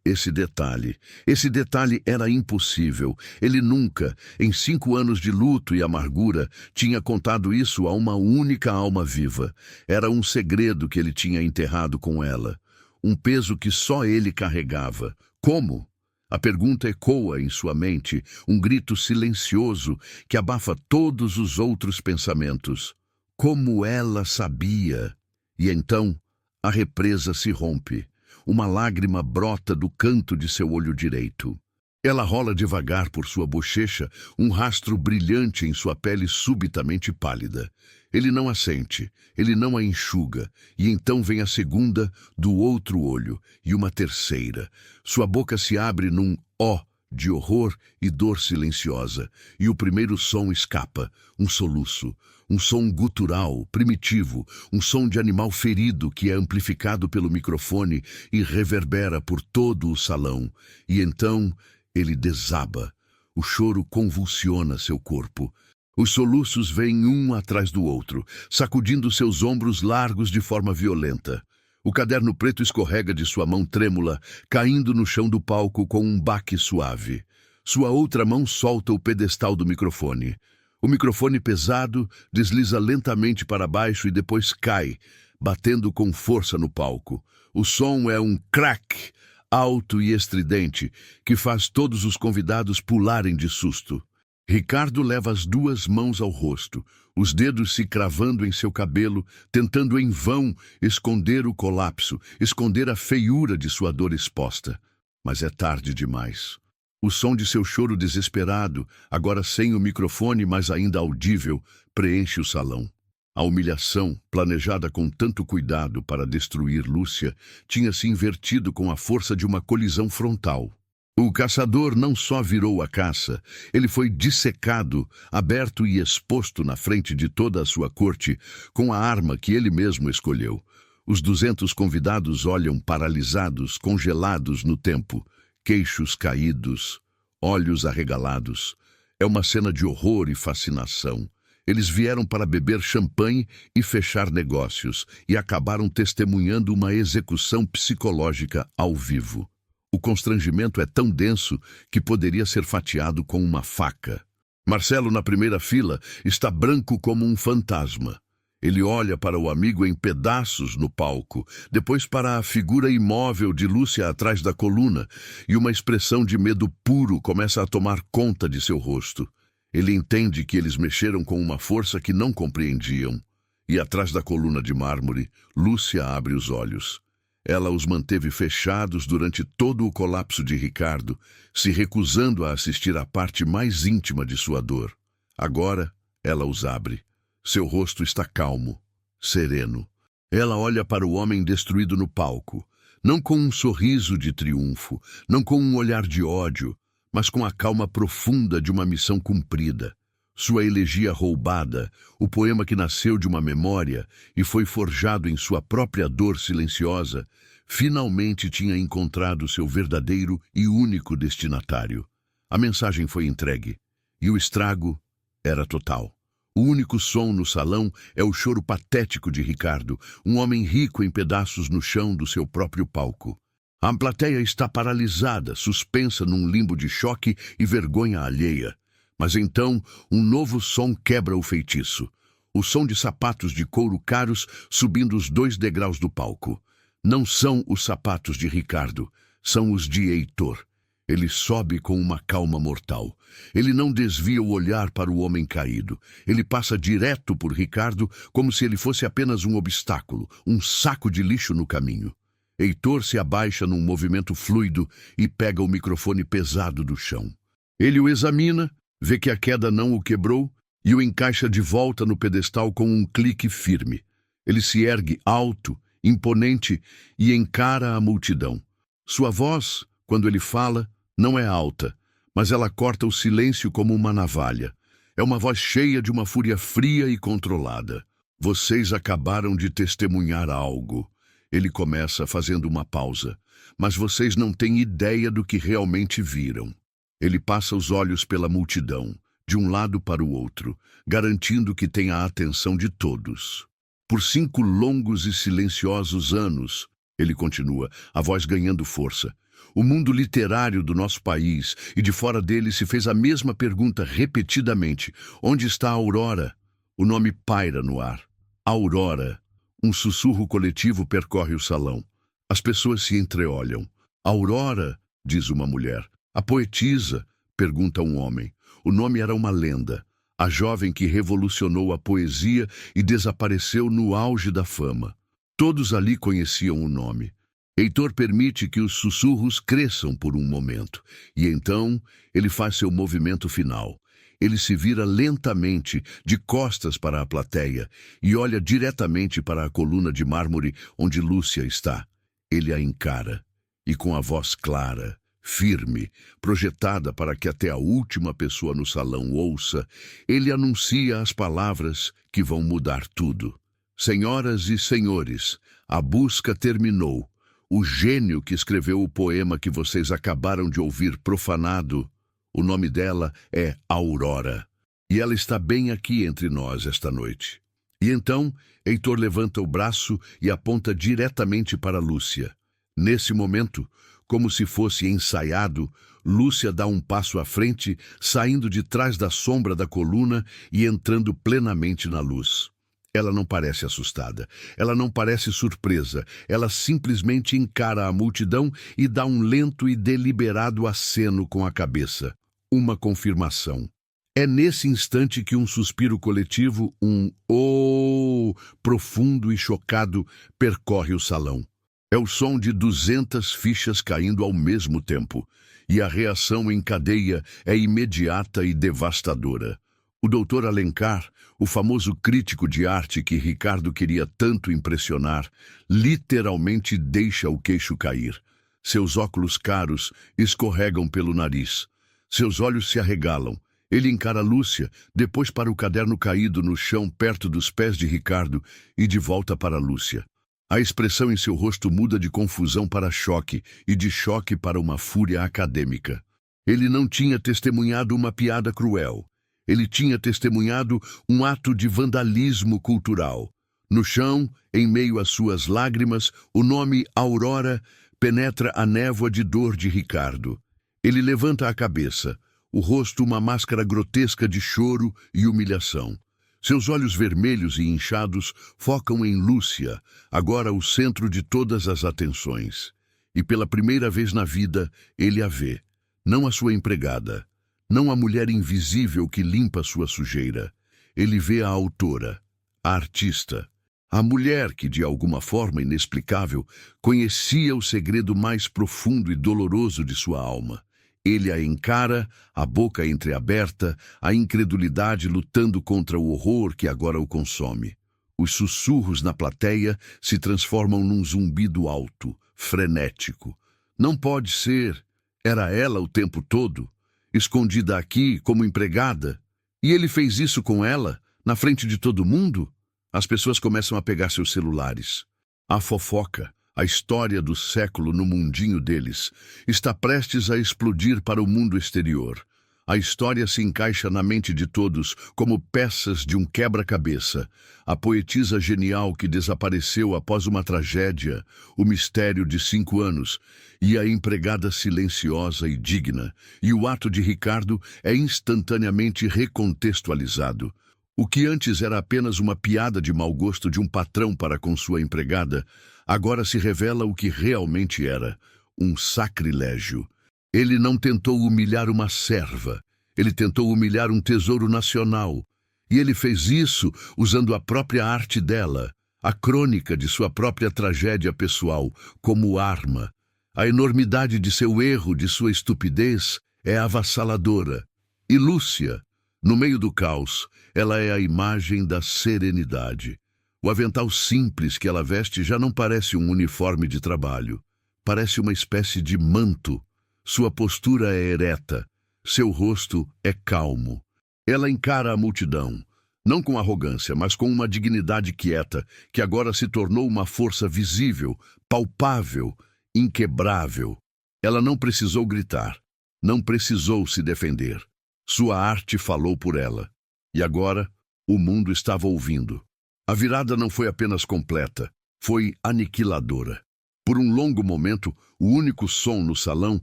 Esse detalhe era impossível. Ele nunca, em 5 anos de luto e amargura, tinha contado isso a uma única alma viva. Era um segredo que ele tinha enterrado com ela. Um peso que só ele carregava. Como? A pergunta ecoa em sua mente, um grito silencioso que abafa todos os outros pensamentos. Como ela sabia? E então, a represa se rompe. Uma lágrima brota do canto de seu olho direito. Ela rola devagar por sua bochecha, um rastro brilhante em sua pele subitamente pálida. Ele não a sente, ele não a enxuga, e então vem a segunda do outro olho, e uma terceira. Sua boca se abre num ó de horror e dor silenciosa, e o primeiro som escapa, um soluço. Um som gutural, primitivo, um som de animal ferido que é amplificado pelo microfone e reverbera por todo o salão. E então ele desaba. O choro convulsiona seu corpo. Os soluços vêm um atrás do outro, sacudindo seus ombros largos de forma violenta. O caderno preto escorrega de sua mão trêmula, caindo no chão do palco com um baque suave. Sua outra mão solta o pedestal do microfone. O microfone pesado desliza lentamente para baixo e depois cai, batendo com força no palco. O som é um crack, alto e estridente, que faz todos os convidados pularem de susto. Ricardo leva as 2 mãos ao rosto, os dedos se cravando em seu cabelo, tentando em vão esconder o colapso, esconder a feiura de sua dor exposta. Mas é tarde demais. O som de seu choro desesperado, agora sem o microfone, mas ainda audível, preenche o salão. A humilhação, planejada com tanto cuidado para destruir Lúcia, tinha se invertido com a força de uma colisão frontal. O caçador não só virou a caça, ele foi dissecado, aberto e exposto na frente de toda a sua corte, com a arma que ele mesmo escolheu. Os 200 convidados olham paralisados, congelados no tempo. Queixos caídos, olhos arregalados. É uma cena de horror e fascinação. Eles vieram para beber champanhe e fechar negócios, e acabaram testemunhando uma execução psicológica ao vivo. O constrangimento é tão denso que poderia ser fatiado com uma faca. Marcelo, na primeira fila, está branco como um fantasma. Ele olha para o amigo em pedaços no palco, depois para a figura imóvel de Lúcia atrás da coluna, e uma expressão de medo puro começa a tomar conta de seu rosto. Ele entende que eles mexeram com uma força que não compreendiam. E atrás da coluna de mármore, Lúcia abre os olhos. Ela os manteve fechados durante todo o colapso de Ricardo, se recusando a assistir à parte mais íntima de sua dor. Agora, ela os abre. Seu rosto está calmo, sereno. Ela olha para o homem destruído no palco, não com um sorriso de triunfo, não com um olhar de ódio, mas com a calma profunda de uma missão cumprida. Sua elegia roubada, o poema que nasceu de uma memória e foi forjado em sua própria dor silenciosa, finalmente tinha encontrado seu verdadeiro e único destinatário. A mensagem foi entregue, e o estrago era total. O único som no salão é o choro patético de Ricardo, um homem rico em pedaços no chão do seu próprio palco. A plateia está paralisada, suspensa num limbo de choque e vergonha alheia. Mas então, um novo som quebra o feitiço. O som de sapatos de couro caros subindo os 2 degraus do palco. Não são os sapatos de Ricardo, são os de Heitor. Ele sobe com uma calma mortal. Ele não desvia o olhar para o homem caído. Ele passa direto por Ricardo como se ele fosse apenas um obstáculo, um saco de lixo no caminho. Heitor se abaixa num movimento fluido e pega o microfone pesado do chão. Ele o examina, vê que a queda não o quebrou e o encaixa de volta no pedestal com um clique firme. Ele se ergue alto, imponente e encara a multidão. Sua voz, quando ele fala, não é alta, mas ela corta o silêncio como uma navalha. É uma voz cheia de uma fúria fria e controlada. Vocês acabaram de testemunhar algo. Ele começa fazendo uma pausa. Mas vocês não têm ideia do que realmente viram. Ele passa os olhos pela multidão, de um lado para o outro, garantindo que tem a atenção de todos. Por 5 longos e silenciosos anos, ele continua, a voz ganhando força. O mundo literário do nosso país e de fora dele se fez a mesma pergunta repetidamente. Onde está a Aurora? O nome paira no ar. Aurora. Um sussurro coletivo percorre o salão. As pessoas se entreolham. Aurora, diz uma mulher. A poetisa, pergunta um homem. O nome era uma lenda. A jovem que revolucionou a poesia e desapareceu no auge da fama. Todos ali conheciam o nome. Heitor permite que os sussurros cresçam por um momento, e então ele faz seu movimento final. Ele se vira lentamente, de costas para a plateia, e olha diretamente para a coluna de mármore onde Lúcia está. Ele a encara, e com a voz clara, firme, projetada para que até a última pessoa no salão ouça, ele anuncia as palavras que vão mudar tudo. Senhoras e senhores, a busca terminou. O gênio que escreveu o poema que vocês acabaram de ouvir profanado, o nome dela é Aurora. E ela está bem aqui entre nós esta noite. E então, Heitor levanta o braço e aponta diretamente para Lúcia. Nesse momento, como se fosse ensaiado, Lúcia dá um passo à frente, saindo de trás da sombra da coluna e entrando plenamente na luz. Ela não parece assustada, ela não parece surpresa, ela simplesmente encara a multidão e dá um lento e deliberado aceno com a cabeça. Uma confirmação. É nesse instante que um suspiro coletivo, um "oh" profundo e chocado, percorre o salão. É o som de 200 fichas caindo ao mesmo tempo, e a reação em cadeia é imediata e devastadora. O doutor Alencar, o famoso crítico de arte que Ricardo queria tanto impressionar, literalmente deixa o queixo cair. Seus óculos caros escorregam pelo nariz. Seus olhos se arregalam. Ele encara Lúcia, depois para o caderno caído no chão perto dos pés de Ricardo e de volta para Lúcia. A expressão em seu rosto muda de confusão para choque e de choque para uma fúria acadêmica. Ele não tinha testemunhado uma piada cruel. Ele tinha testemunhado um ato de vandalismo cultural. No chão, em meio às suas lágrimas, o nome Aurora penetra a névoa de dor de Ricardo. Ele levanta a cabeça, o rosto uma máscara grotesca de choro e humilhação. Seus olhos vermelhos e inchados focam em Lúcia, agora o centro de todas as atenções. E pela primeira vez na vida, ele a vê, não a sua empregada, não a mulher invisível que limpa sua sujeira. Ele vê a autora, a artista, a mulher que, de alguma forma inexplicável, conhecia o segredo mais profundo e doloroso de sua alma. Ele a encara, a boca entreaberta, a incredulidade lutando contra o horror que agora o consome. Os sussurros na plateia se transformam num zumbido alto, frenético. Não pode ser. Era ela o tempo todo, escondida aqui como empregada. E ele fez isso com ela, na frente de todo mundo? As pessoas começam a pegar seus celulares. A fofoca, a história do século no mundinho deles, está prestes a explodir para o mundo exterior. A história se encaixa na mente de todos como peças de um quebra-cabeça. A poetisa genial que desapareceu após uma tragédia, o mistério de 5 anos, e a empregada silenciosa e digna, e o ato de Ricardo é instantaneamente recontextualizado. O que antes era apenas uma piada de mau gosto de um patrão para com sua empregada, agora se revela o que realmente era, um sacrilégio. Ele não tentou humilhar uma serva, ele tentou humilhar um tesouro nacional. E ele fez isso usando a própria arte dela, a crônica de sua própria tragédia pessoal, como arma. A enormidade de seu erro, de sua estupidez, é avassaladora. E Lúcia, no meio do caos, ela é a imagem da serenidade. O avental simples que ela veste já não parece um uniforme de trabalho. Parece uma espécie de manto. Sua postura é ereta, seu rosto é calmo. Ela encara a multidão, não com arrogância, mas com uma dignidade quieta, que agora se tornou uma força visível, palpável, inquebrável. Ela não precisou gritar, não precisou se defender. Sua arte falou por ela. E agora, o mundo estava ouvindo. A virada não foi apenas completa, foi aniquiladora. Por um longo momento, o único som no salão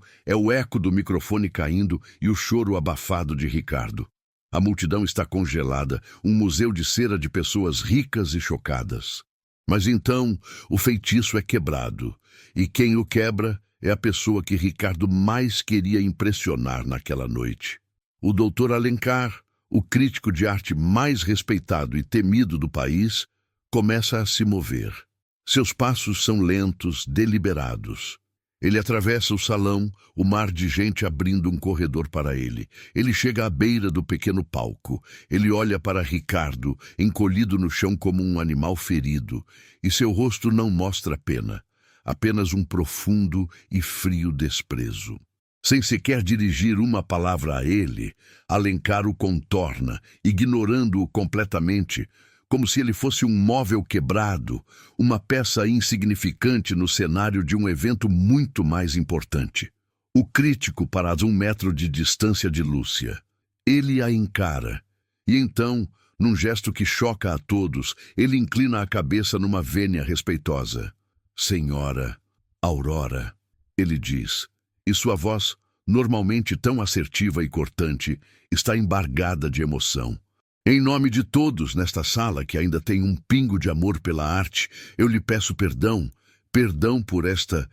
é o eco do microfone caindo e o choro abafado de Ricardo. A multidão está congelada, um museu de cera de pessoas ricas e chocadas. Mas então, o feitiço é quebrado, e quem o quebra é a pessoa que Ricardo mais queria impressionar naquela noite. O Dr. Alencar, o crítico de arte mais respeitado e temido do país, começa a se mover. Seus passos são lentos, deliberados. Ele atravessa o salão, o mar de gente abrindo um corredor para ele. Ele chega à beira do pequeno palco. Ele olha para Ricardo, encolhido no chão como um animal ferido, e seu rosto não mostra pena, apenas um profundo e frio desprezo. Sem sequer dirigir uma palavra a ele, Alencar o contorna, ignorando-o completamente, como se ele fosse um móvel quebrado, uma peça insignificante no cenário de um evento muito mais importante. O crítico para a 1 metro de distância de Lúcia. Ele a encara, e então, num gesto que choca a todos, ele inclina a cabeça numa vênia respeitosa. Senhora Aurora, ele diz, e sua voz, normalmente tão assertiva e cortante, está embargada de emoção. Em nome de todos nesta sala que ainda tem um pingo de amor pela arte, eu lhe peço perdão, perdão por esta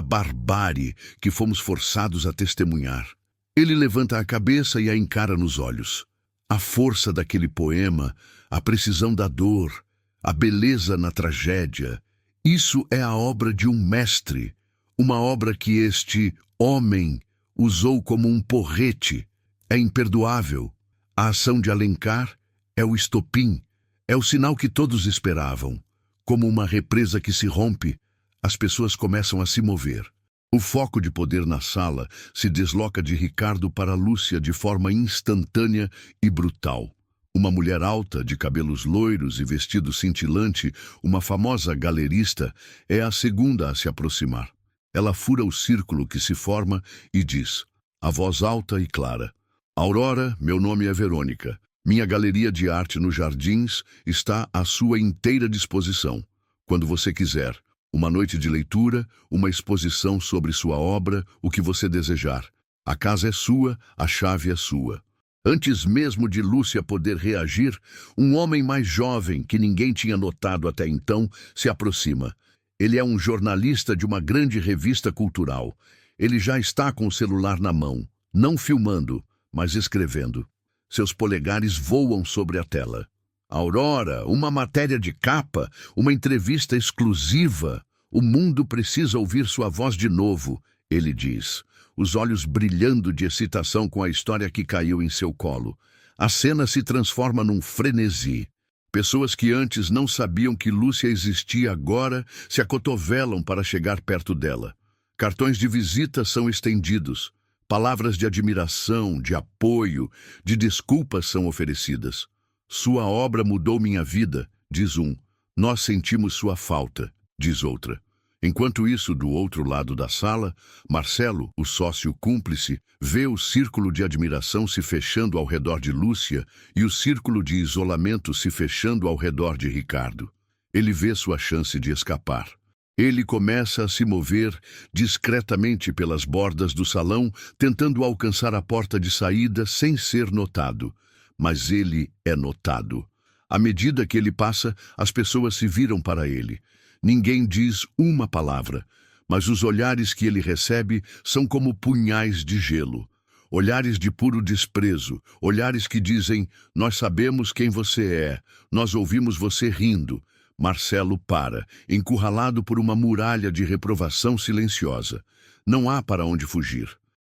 barbárie que fomos forçados a testemunhar. Ele levanta a cabeça e a encara nos olhos. A força daquele poema, a precisão da dor, a beleza na tragédia, isso é a obra de um mestre, uma obra que este homem usou como um porrete. É imperdoável. A ação de Alencar é o estopim, é o sinal que todos esperavam. Como uma represa que se rompe, as pessoas começam a se mover. O foco de poder na sala se desloca de Ricardo para Lúcia de forma instantânea e brutal. Uma mulher alta, de cabelos loiros e vestido cintilante, uma famosa galerista, é a segunda a se aproximar. Ela fura o círculo que se forma e diz, a voz alta e clara, Aurora, meu nome é Verônica. Minha galeria de arte nos Jardins está à sua inteira disposição. Quando você quiser, uma noite de leitura, uma exposição sobre sua obra, o que você desejar. A casa é sua, a chave é sua. Antes mesmo de Lúcia poder reagir, um homem mais jovem, que ninguém tinha notado até então, se aproxima. Ele é um jornalista de uma grande revista cultural. Ele já está com o celular na mão, não filmando, mas escrevendo. Seus polegares voam sobre a tela. Aurora, uma matéria de capa, uma entrevista exclusiva. O mundo precisa ouvir sua voz de novo, ele diz, os olhos brilhando de excitação com a história que caiu em seu colo. A cena se transforma num frenesi. Pessoas que antes não sabiam que Lúcia existia agora se acotovelam para chegar perto dela. Cartões de visita são estendidos. Palavras de admiração, de apoio, de desculpas são oferecidas. Sua obra mudou minha vida, diz um. Nós sentimos sua falta, diz outra. Enquanto isso, do outro lado da sala, Marcelo, o sócio cúmplice, vê o círculo de admiração se fechando ao redor de Lúcia e o círculo de isolamento se fechando ao redor de Ricardo. Ele vê sua chance de escapar. Ele começa a se mover discretamente pelas bordas do salão, tentando alcançar a porta de saída sem ser notado. Mas ele é notado. À medida que ele passa, as pessoas se viram para ele. Ninguém diz uma palavra, mas os olhares que ele recebe são como punhais de gelo. Olhares de puro desprezo, olhares que dizem, nós sabemos quem você é, nós ouvimos você rindo. Marcelo para, encurralado por uma muralha de reprovação silenciosa. Não há para onde fugir.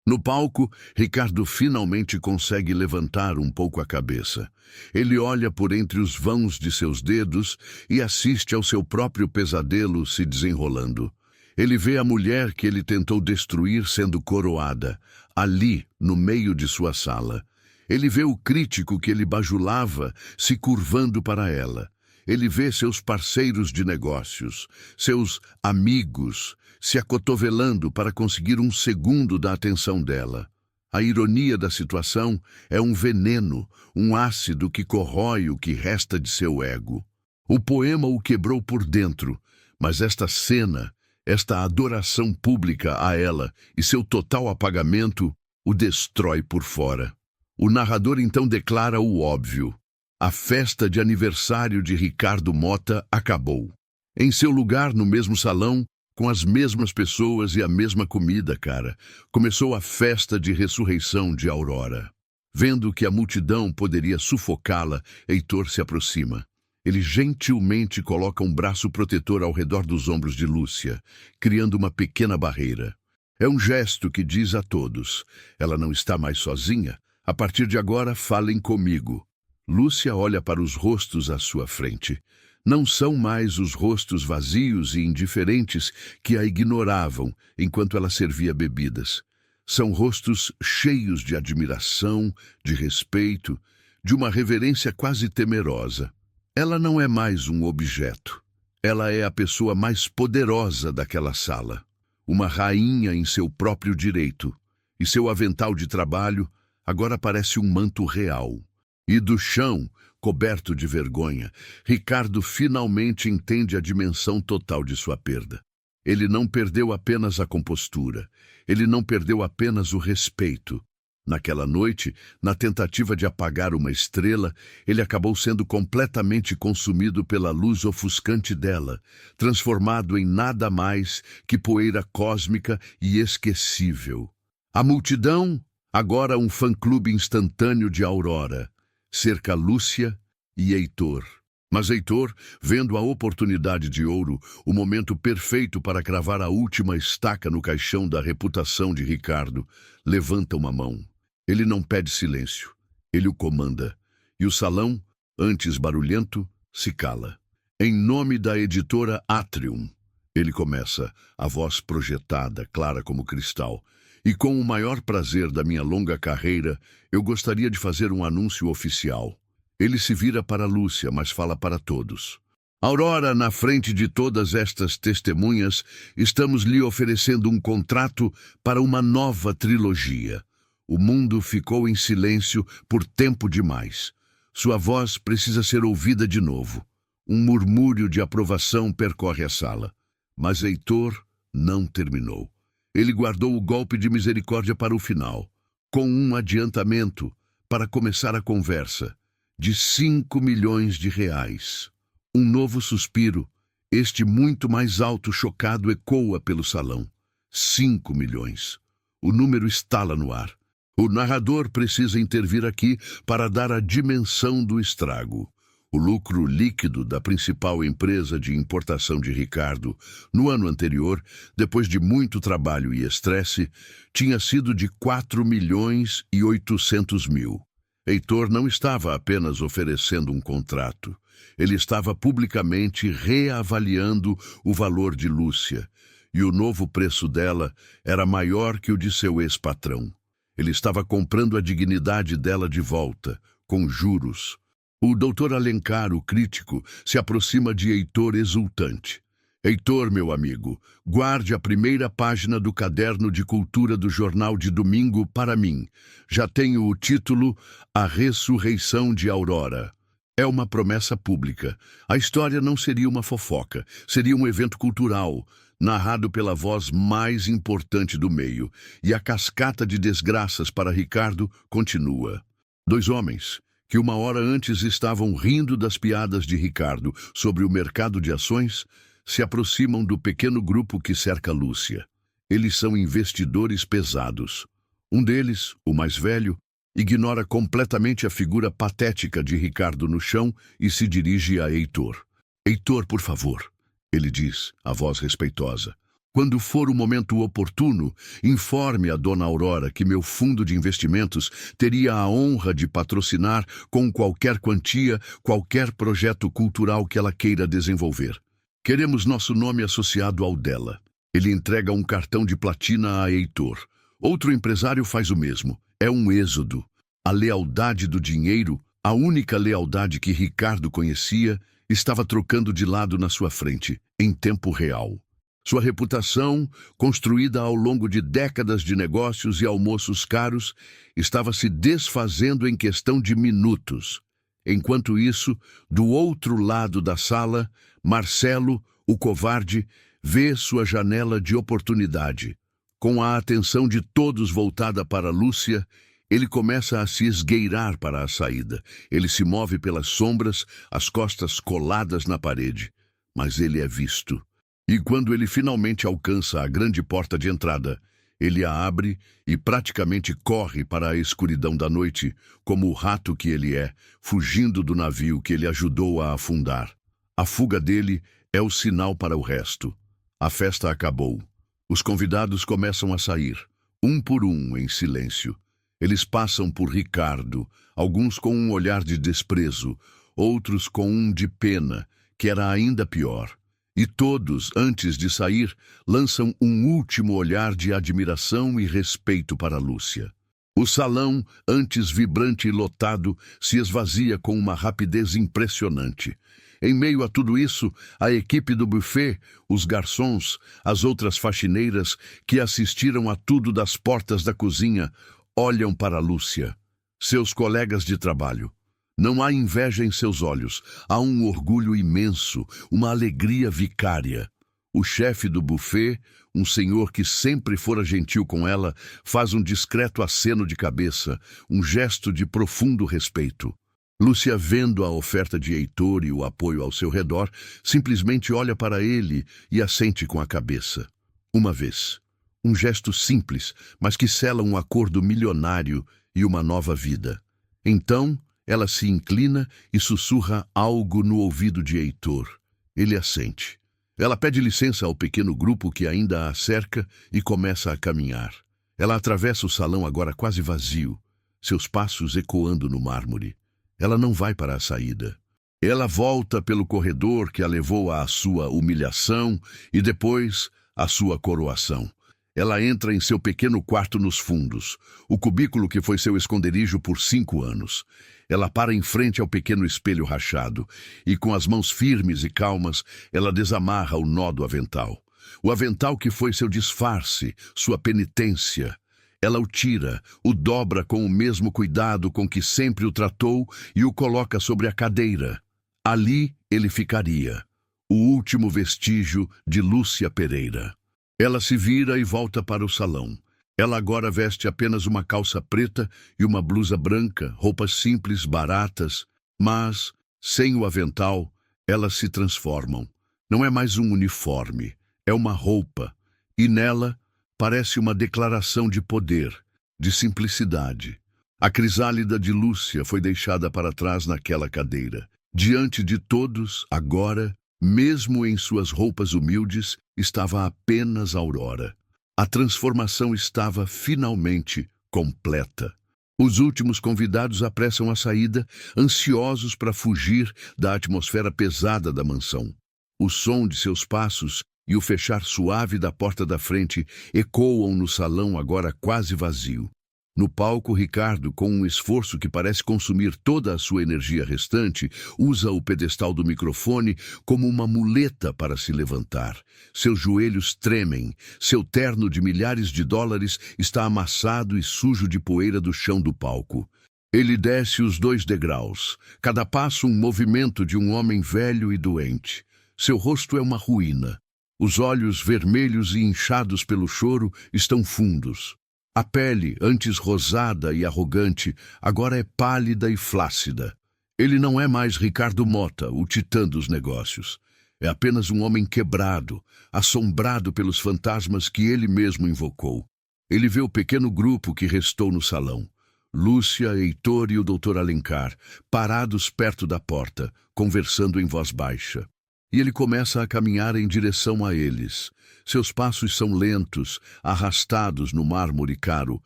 No palco, Ricardo finalmente consegue levantar um pouco a cabeça. Ele olha por entre os vãos de seus dedos e assiste ao seu próprio pesadelo se desenrolando. Ele vê a mulher que ele tentou destruir sendo coroada, ali, no meio de sua sala. Ele vê o crítico que ele bajulava se curvando para ela. Ele vê seus parceiros de negócios, seus amigos, se acotovelando para conseguir um segundo da atenção dela. A ironia da situação é um veneno, um ácido que corrói o que resta de seu ego. O poema o quebrou por dentro, mas esta cena, esta adoração pública a ela e seu total apagamento o destrói por fora. O narrador então declara o óbvio. A festa de aniversário de Ricardo Mota acabou. Em seu lugar, no mesmo salão, com as mesmas pessoas e a mesma comida, cara, começou a festa de ressurreição de Aurora. Vendo que a multidão poderia sufocá-la, Heitor se aproxima. Ele gentilmente coloca um braço protetor ao redor dos ombros de Lúcia, criando uma pequena barreira. É um gesto que diz a todos: ela não está mais sozinha. A partir de agora, falem comigo. Lúcia olha para os rostos à sua frente. Não são mais os rostos vazios e indiferentes que a ignoravam enquanto ela servia bebidas. São rostos cheios de admiração, de respeito, de uma reverência quase temerosa. Ela não é mais um objeto. Ela é a pessoa mais poderosa daquela sala. Uma rainha em seu próprio direito. E seu avental de trabalho agora parece um manto real. E do chão, coberto de vergonha, Ricardo finalmente entende a dimensão total de sua perda. Ele não perdeu apenas a compostura. Ele não perdeu apenas o respeito. Naquela noite, na tentativa de apagar uma estrela, ele acabou sendo completamente consumido pela luz ofuscante dela, transformado em nada mais que poeira cósmica e esquecível. A multidão, agora um fã-clube instantâneo de Aurora, cerca Lúcia e Heitor. Mas Heitor, vendo a oportunidade de ouro, o momento perfeito para cravar a última estaca no caixão da reputação de Ricardo, levanta uma mão. Ele não pede silêncio, ele o comanda. E o salão, antes barulhento, se cala. Em nome da editora Atrium, ele começa, a voz projetada, clara como cristal. E com o maior prazer da minha longa carreira, eu gostaria de fazer um anúncio oficial. Ele se vira para Lúcia, mas fala para todos. Aurora, na frente de todas estas testemunhas, estamos lhe oferecendo um contrato para uma nova trilogia. O mundo ficou em silêncio por tempo demais. Sua voz precisa ser ouvida de novo. Um murmúrio de aprovação percorre a sala. Mas Heitor não terminou. Ele guardou o golpe de misericórdia para o final, com um adiantamento para começar a conversa, de 5 milhões de reais. Um novo suspiro, este muito mais alto chocado, ecoa pelo salão. 5 milhões. O número estala no ar. O narrador precisa intervir aqui para dar a dimensão do estrago. O lucro líquido da principal empresa de importação de Ricardo, no ano anterior, depois de muito trabalho e estresse, tinha sido de 4 milhões e 800 mil. Heitor não estava apenas oferecendo um contrato. Ele estava publicamente reavaliando o valor de Lúcia, e o novo preço dela era maior que o de seu ex-patrão. Ele estava comprando a dignidade dela de volta, com juros. O doutor Alencar, o crítico, se aproxima de Heitor exultante. Heitor, meu amigo, guarde a primeira página do caderno de cultura do jornal de domingo para mim. Já tenho o título A Ressurreição de Aurora. É uma promessa pública. A história não seria uma fofoca, seria um evento cultural, narrado pela voz mais importante do meio. E a cascata de desgraças para Ricardo continua. 2 homens, que uma hora antes estavam rindo das piadas de Ricardo sobre o mercado de ações, se aproximam do pequeno grupo que cerca Lúcia. Eles são investidores pesados. Um deles, o mais velho, ignora completamente a figura patética de Ricardo no chão e se dirige a Heitor. Heitor, por favor, ele diz, a voz respeitosa. Quando for o momento oportuno, informe a dona Aurora que meu fundo de investimentos teria a honra de patrocinar com qualquer quantia, qualquer projeto cultural que ela queira desenvolver. Queremos nosso nome associado ao dela. Ele entrega um cartão de platina a Heitor. Outro empresário faz o mesmo. É um êxodo. A lealdade do dinheiro, a única lealdade que Ricardo conhecia, estava trocando de lado na sua frente, em tempo real. Sua reputação, construída ao longo de décadas de negócios e almoços caros, estava se desfazendo em questão de minutos. Enquanto isso, do outro lado da sala, Marcelo, o covarde, vê sua janela de oportunidade. Com a atenção de todos voltada para Lúcia, ele começa a se esgueirar para a saída. Ele se move pelas sombras, as costas coladas na parede. Mas ele é visto. E quando ele finalmente alcança a grande porta de entrada, ele a abre e praticamente corre para a escuridão da noite, como o rato que ele é, fugindo do navio que ele ajudou a afundar. A fuga dele é o sinal para o resto. A festa acabou. Os convidados começam a sair, um por um, em silêncio. Eles passam por Ricardo, alguns com um olhar de desprezo, outros com um de pena, que era ainda pior. E todos, antes de sair, lançam um último olhar de admiração e respeito para Lúcia. O salão, antes vibrante e lotado, se esvazia com uma rapidez impressionante. Em meio a tudo isso, a equipe do buffet, os garçons, as outras faxineiras, que assistiram a tudo das portas da cozinha, olham para Lúcia, seus colegas de trabalho. Não há inveja em seus olhos, há um orgulho imenso, uma alegria vicária. O chefe do buffet, um senhor que sempre fora gentil com ela, faz um discreto aceno de cabeça, um gesto de profundo respeito. Lúcia, vendo a oferta de Heitor e o apoio ao seu redor, simplesmente olha para ele e assente com a cabeça. Uma vez. Um gesto simples, mas que sela um acordo milionário e uma nova vida. Então, ela se inclina e sussurra algo no ouvido de Heitor. Ele assente. Ela pede licença ao pequeno grupo que ainda a cerca e começa a caminhar. Ela atravessa o salão agora quase vazio, seus passos ecoando no mármore. Ela não vai para a saída. Ela volta pelo corredor que a levou à sua humilhação e depois à sua coroação. Ela entra em seu pequeno quarto nos fundos, o cubículo que foi seu esconderijo por 5 anos. Ela para em frente ao pequeno espelho rachado e, com as mãos firmes e calmas, ela desamarra o nó do avental. O avental que foi seu disfarce, sua penitência. Ela o tira, o dobra com o mesmo cuidado com que sempre o tratou e o coloca sobre a cadeira. Ali ele ficaria, o último vestígio de Lúcia Pereira. Ela se vira e volta para o salão. Ela agora veste apenas uma calça preta e uma blusa branca, roupas simples, baratas, mas, sem o avental, elas se transformam. Não é mais um uniforme, é uma roupa, e nela parece uma declaração de poder, de simplicidade. A crisálida de Lúcia foi deixada para trás naquela cadeira. Diante de todos, agora, mesmo em suas roupas humildes, estava apenas Aurora. A transformação estava finalmente completa. Os últimos convidados apressam a saída, ansiosos para fugir da atmosfera pesada da mansão. O som de seus passos e o fechar suave da porta da frente ecoam no salão agora quase vazio. No palco, Ricardo, com um esforço que parece consumir toda a sua energia restante, usa o pedestal do microfone como uma muleta para se levantar. Seus joelhos tremem, seu terno de milhares de dólares está amassado e sujo de poeira do chão do palco. Ele desce os 2 degraus, cada passo um movimento de um homem velho e doente. Seu rosto é uma ruína. Os olhos, vermelhos e inchados pelo choro, estão fundos. A pele, antes rosada e arrogante, agora é pálida e flácida. Ele não é mais Ricardo Mota, o titã dos negócios. É apenas um homem quebrado, assombrado pelos fantasmas que ele mesmo invocou. Ele vê o pequeno grupo que restou no salão. Lúcia, Heitor e o Dr. Alencar, parados perto da porta, conversando em voz baixa. E ele começa a caminhar em direção a eles. Seus passos são lentos, arrastados no mármore caro.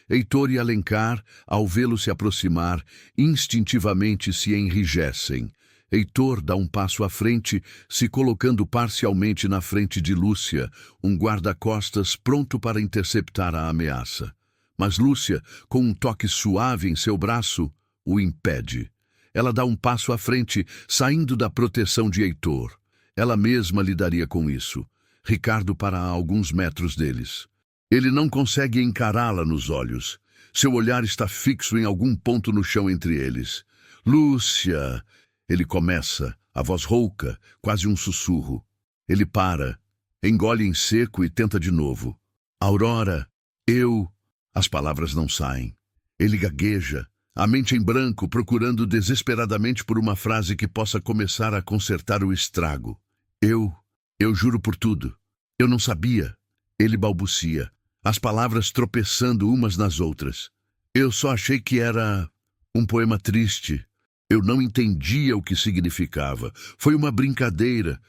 Heitor e Alencar, ao vê-lo se aproximar, instintivamente se enrijecem. Heitor dá um passo à frente, se colocando parcialmente na frente de Lúcia, um guarda-costas pronto para interceptar a ameaça. Mas Lúcia, com um toque suave em seu braço, o impede. Ela dá um passo à frente, saindo da proteção de Heitor. Ela mesma lidaria com isso. Ricardo para a alguns metros deles. Ele não consegue encará-la nos olhos. Seu olhar está fixo em algum ponto no chão entre eles. Lúcia! Ele começa, a voz rouca, quase um sussurro. Ele para, engole em seco e tenta de novo. Aurora, eu... As palavras não saem. Ele gagueja, a mente em branco, procurando desesperadamente por uma frase que possa começar a consertar o estrago. Eu juro por tudo. Eu não sabia. Ele balbucia, as palavras tropeçando umas nas outras. Eu só achei que era um poema triste. Eu não entendia o que significava. Foi uma brincadeira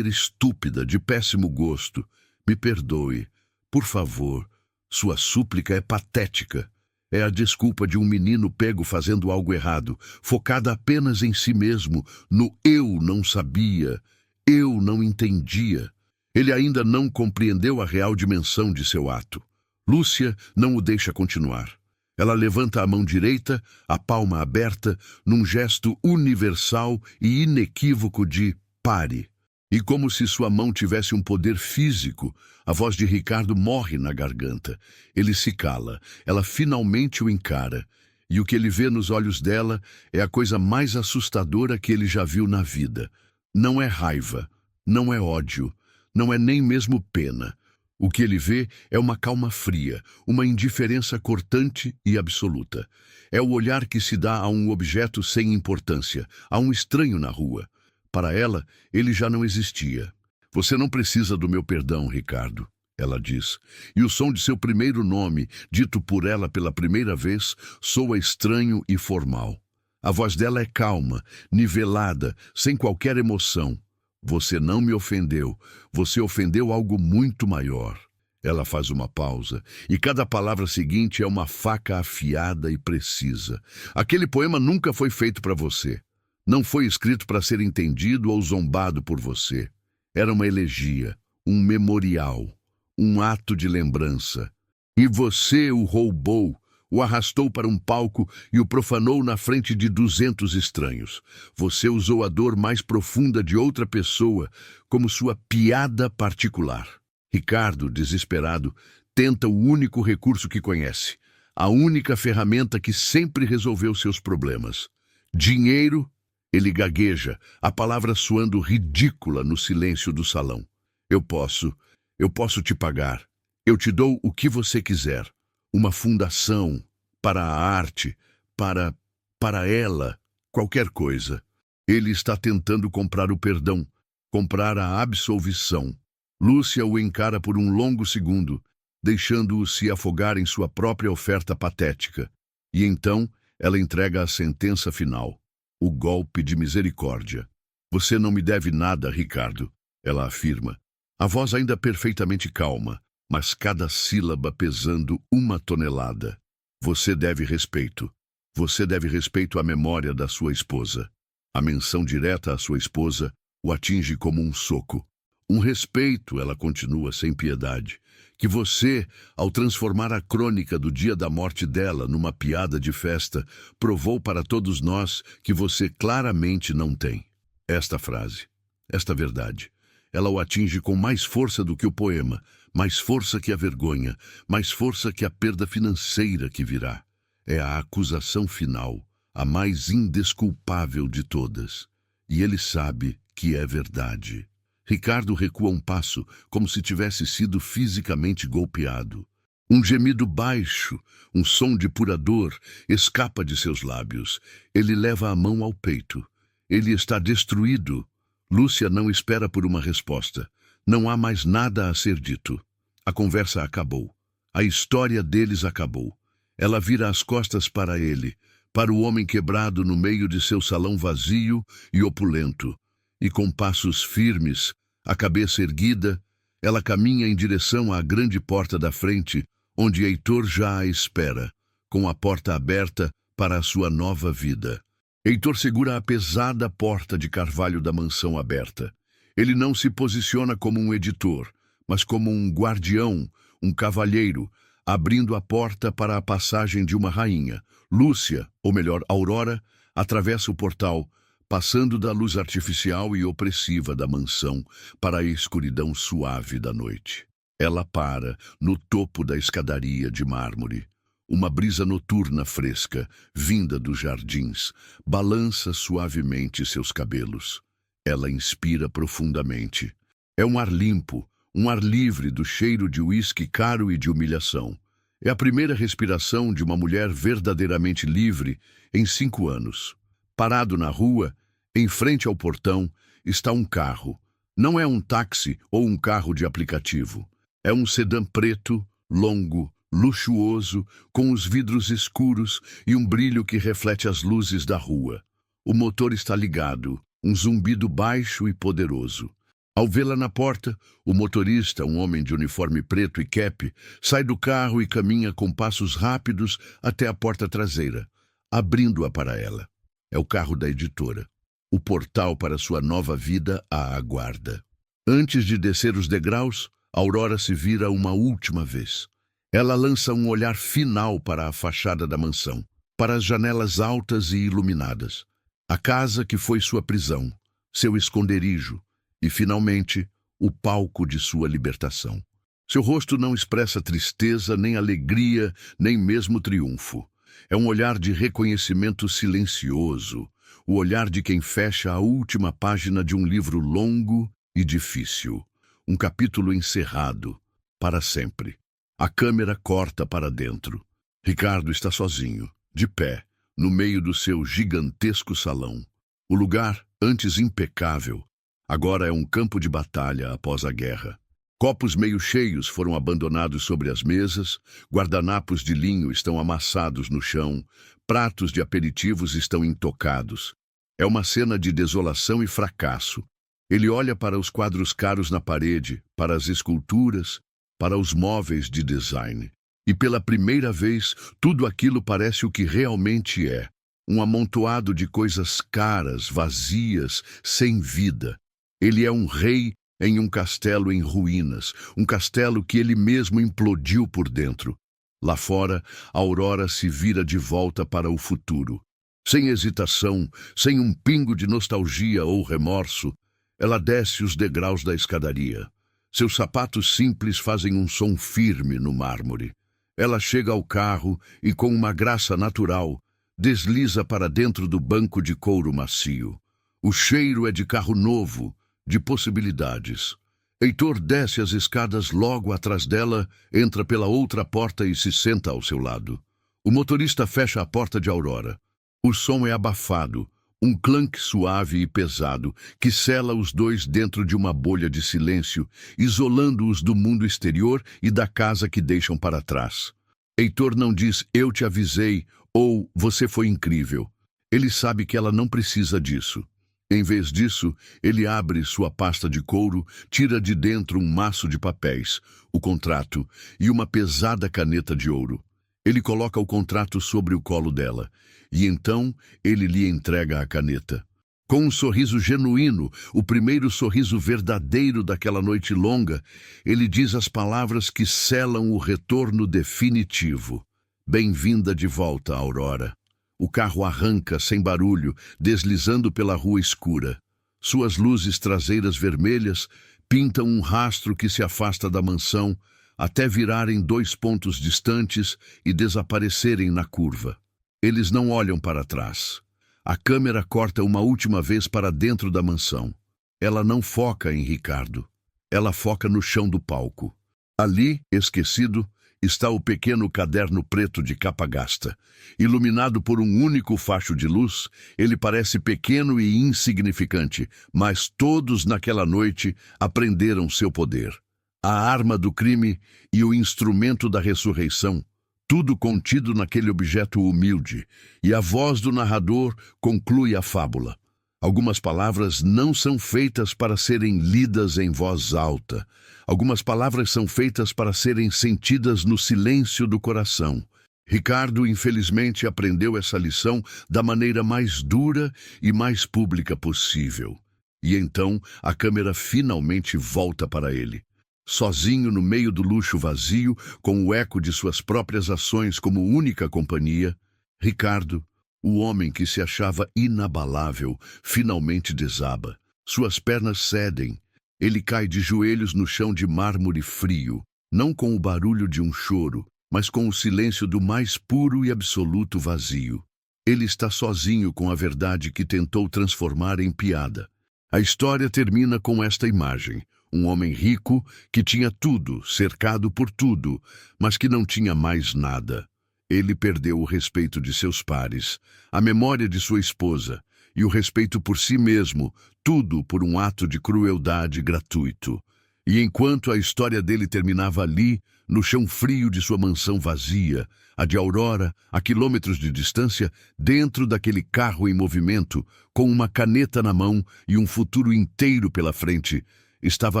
estúpida, de péssimo gosto. Me perdoe. Por favor. Sua súplica é patética. É a desculpa de um menino pego fazendo algo errado, focado apenas em si mesmo, no eu não sabia, eu não entendia. Ele ainda não compreendeu a real dimensão de seu ato. Lúcia não o deixa continuar. Ela levanta a mão direita, a palma aberta, num gesto universal e inequívoco de pare. E como se sua mão tivesse um poder físico, a voz de Ricardo morre na garganta. Ele se cala. Ela finalmente o encara. E o que ele vê nos olhos dela é a coisa mais assustadora que ele já viu na vida. Não é raiva, não é ódio, não é nem mesmo pena. O que ele vê é uma calma fria, uma indiferença cortante e absoluta. É o olhar que se dá a um objeto sem importância, a um estranho na rua. Para ela, ele já não existia. Você não precisa do meu perdão, Ricardo, ela diz. E o som de seu primeiro nome, dito por ela pela primeira vez, soa estranho e formal. A voz dela é calma, nivelada, sem qualquer emoção. Você não me ofendeu. Você ofendeu algo muito maior. Ela faz uma pausa, e cada palavra seguinte é uma faca afiada e precisa. Aquele poema nunca foi feito para você. Não foi escrito para ser entendido ou zombado por você. Era uma elegia, um memorial, um ato de lembrança. E você o roubou, o arrastou para um palco e o profanou na frente de 200 estranhos. Você usou a dor mais profunda de outra pessoa como sua piada particular. Ricardo, desesperado, tenta o único recurso que conhece, a única ferramenta que sempre resolveu seus problemas. Dinheiro. Ele gagueja, a palavra soando ridícula no silêncio do salão. Eu posso te pagar. Eu te dou o que você quiser. Uma fundação, para a arte, para ela, qualquer coisa. Ele está tentando comprar o perdão, comprar a absolvição. Lúcia o encara por um longo segundo, deixando-o se afogar em sua própria oferta patética. E então ela entrega a sentença final. O golpe de misericórdia. Você não me deve nada, Ricardo, ela afirma. A voz ainda perfeitamente calma, mas cada sílaba pesando 1 tonelada. Você deve respeito. Você deve respeito à memória da sua esposa. A menção direta à sua esposa o atinge como um soco. Um respeito, ela continua sem piedade, que você, ao transformar a crônica do dia da morte dela numa piada de festa, provou para todos nós que você claramente não tem. Esta frase, esta verdade, ela o atinge com mais força do que o poema, mais força que a vergonha, mais força que a perda financeira que virá. É a acusação final, a mais indesculpável de todas. E ele sabe que é verdade. Ricardo recua um passo, como se tivesse sido fisicamente golpeado. Um gemido baixo, um som de pura dor, escapa de seus lábios. Ele leva a mão ao peito. Ele está destruído. Lúcia não espera por uma resposta. Não há mais nada a ser dito. A conversa acabou. A história deles acabou. Ela vira as costas para ele, para o homem quebrado no meio de seu salão vazio e opulento. E com passos firmes, a cabeça erguida, ela caminha em direção à grande porta da frente, onde Heitor já a espera, com a porta aberta para a sua nova vida. Heitor segura a pesada porta de carvalho da mansão aberta. Ele não se posiciona como um editor, mas como um guardião, um cavalheiro, abrindo a porta para a passagem de uma rainha. Lúcia, ou melhor, Aurora, atravessa o portal, passando da luz artificial e opressiva da mansão para a escuridão suave da noite. Ela para, no topo da escadaria de mármore. Uma brisa noturna fresca, vinda dos jardins, balança suavemente seus cabelos. Ela inspira profundamente. É um ar limpo, um ar livre do cheiro de uísque caro e de humilhação. É a primeira respiração de uma mulher verdadeiramente livre em 5 anos. Parado na rua, em frente ao portão, está um carro. Não é um táxi ou um carro de aplicativo. É um sedã preto, longo, luxuoso, com os vidros escuros e um brilho que reflete as luzes da rua. O motor está ligado, um zumbido baixo e poderoso. Ao vê-la na porta, o motorista, um homem de uniforme preto e cap, sai do carro e caminha com passos rápidos até a porta traseira, abrindo-a para ela. É o carro da editora. O portal para sua nova vida a aguarda. Antes de descer os degraus, Aurora se vira uma última vez. Ela lança um olhar final para a fachada da mansão, para as janelas altas e iluminadas. A casa que foi sua prisão, seu esconderijo e, finalmente, o palco de sua libertação. Seu rosto não expressa tristeza, nem alegria, nem mesmo triunfo. É um olhar de reconhecimento silencioso, o olhar de quem fecha a última página de um livro longo e difícil. Um capítulo encerrado, para sempre. A câmera corta para dentro. Ricardo está sozinho, de pé, no meio do seu gigantesco salão. O lugar, antes impecável, agora é um campo de batalha após a guerra. Copos meio cheios foram abandonados sobre as mesas, guardanapos de linho estão amassados no chão, pratos de aperitivos estão intocados. É uma cena de desolação e fracasso. Ele olha para os quadros caros na parede, para as esculturas, para os móveis de design. E pela primeira vez, tudo aquilo parece o que realmente é. Um amontoado de coisas caras, vazias, sem vida. Ele é um rei em um castelo em ruínas, um castelo que ele mesmo implodiu por dentro. Lá fora, Aurora se vira de volta para o futuro. Sem hesitação, sem um pingo de nostalgia ou remorso, ela desce os degraus da escadaria. Seus sapatos simples fazem um som firme no mármore. Ela chega ao carro e, com uma graça natural, desliza para dentro do banco de couro macio. O cheiro é de carro novo, de possibilidades. Heitor desce as escadas logo atrás dela, entra pela outra porta e se senta ao seu lado. O motorista fecha a porta de Aurora. O som é abafado, um clank suave e pesado que sela os dois dentro de uma bolha de silêncio, isolando-os do mundo exterior e da casa que deixam para trás. Heitor não diz "eu te avisei" ou "você foi incrível". Ele sabe que ela não precisa disso. Em vez disso, ele abre sua pasta de couro, tira de dentro um maço de papéis, o contrato e uma pesada caneta de ouro. Ele coloca o contrato sobre o colo dela, e então ele lhe entrega a caneta. Com um sorriso genuíno, o primeiro sorriso verdadeiro daquela noite longa, ele diz as palavras que selam o retorno definitivo. Bem-vinda de volta, Aurora. O carro arranca sem barulho, deslizando pela rua escura. Suas luzes traseiras vermelhas pintam um rastro que se afasta da mansão, até virarem 2 pontos distantes e desaparecerem na curva. Eles não olham para trás. A câmera corta uma última vez para dentro da mansão. Ela não foca em Ricardo. Ela foca no chão do palco. Ali, esquecido, está o pequeno caderno preto de capa gasta. Iluminado por um único facho de luz, ele parece pequeno e insignificante, mas todos naquela noite aprenderam seu poder. A arma do crime e o instrumento da ressurreição, tudo contido naquele objeto humilde, e a voz do narrador conclui a fábula. Algumas palavras não são feitas para serem lidas em voz alta. Algumas palavras são feitas para serem sentidas no silêncio do coração. Ricardo, infelizmente, aprendeu essa lição da maneira mais dura e mais pública possível. E então a câmera finalmente volta para ele. Sozinho no meio do luxo vazio, com o eco de suas próprias ações como única companhia, Ricardo, o homem que se achava inabalável, finalmente desaba. Suas pernas cedem. Ele cai de joelhos no chão de mármore frio, não com o barulho de um choro, mas com o silêncio do mais puro e absoluto vazio. Ele está sozinho com a verdade que tentou transformar em piada. A história termina com esta imagem: um homem rico que tinha tudo, cercado por tudo, mas que não tinha mais nada. Ele perdeu o respeito de seus pares, a memória de sua esposa e o respeito por si mesmo, tudo por um ato de crueldade gratuito. E enquanto a história dele terminava ali, no chão frio de sua mansão vazia, a de Aurora, a quilômetros de distância, dentro daquele carro em movimento, com uma caneta na mão e um futuro inteiro pela frente, estava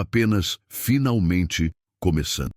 apenas finalmente começando.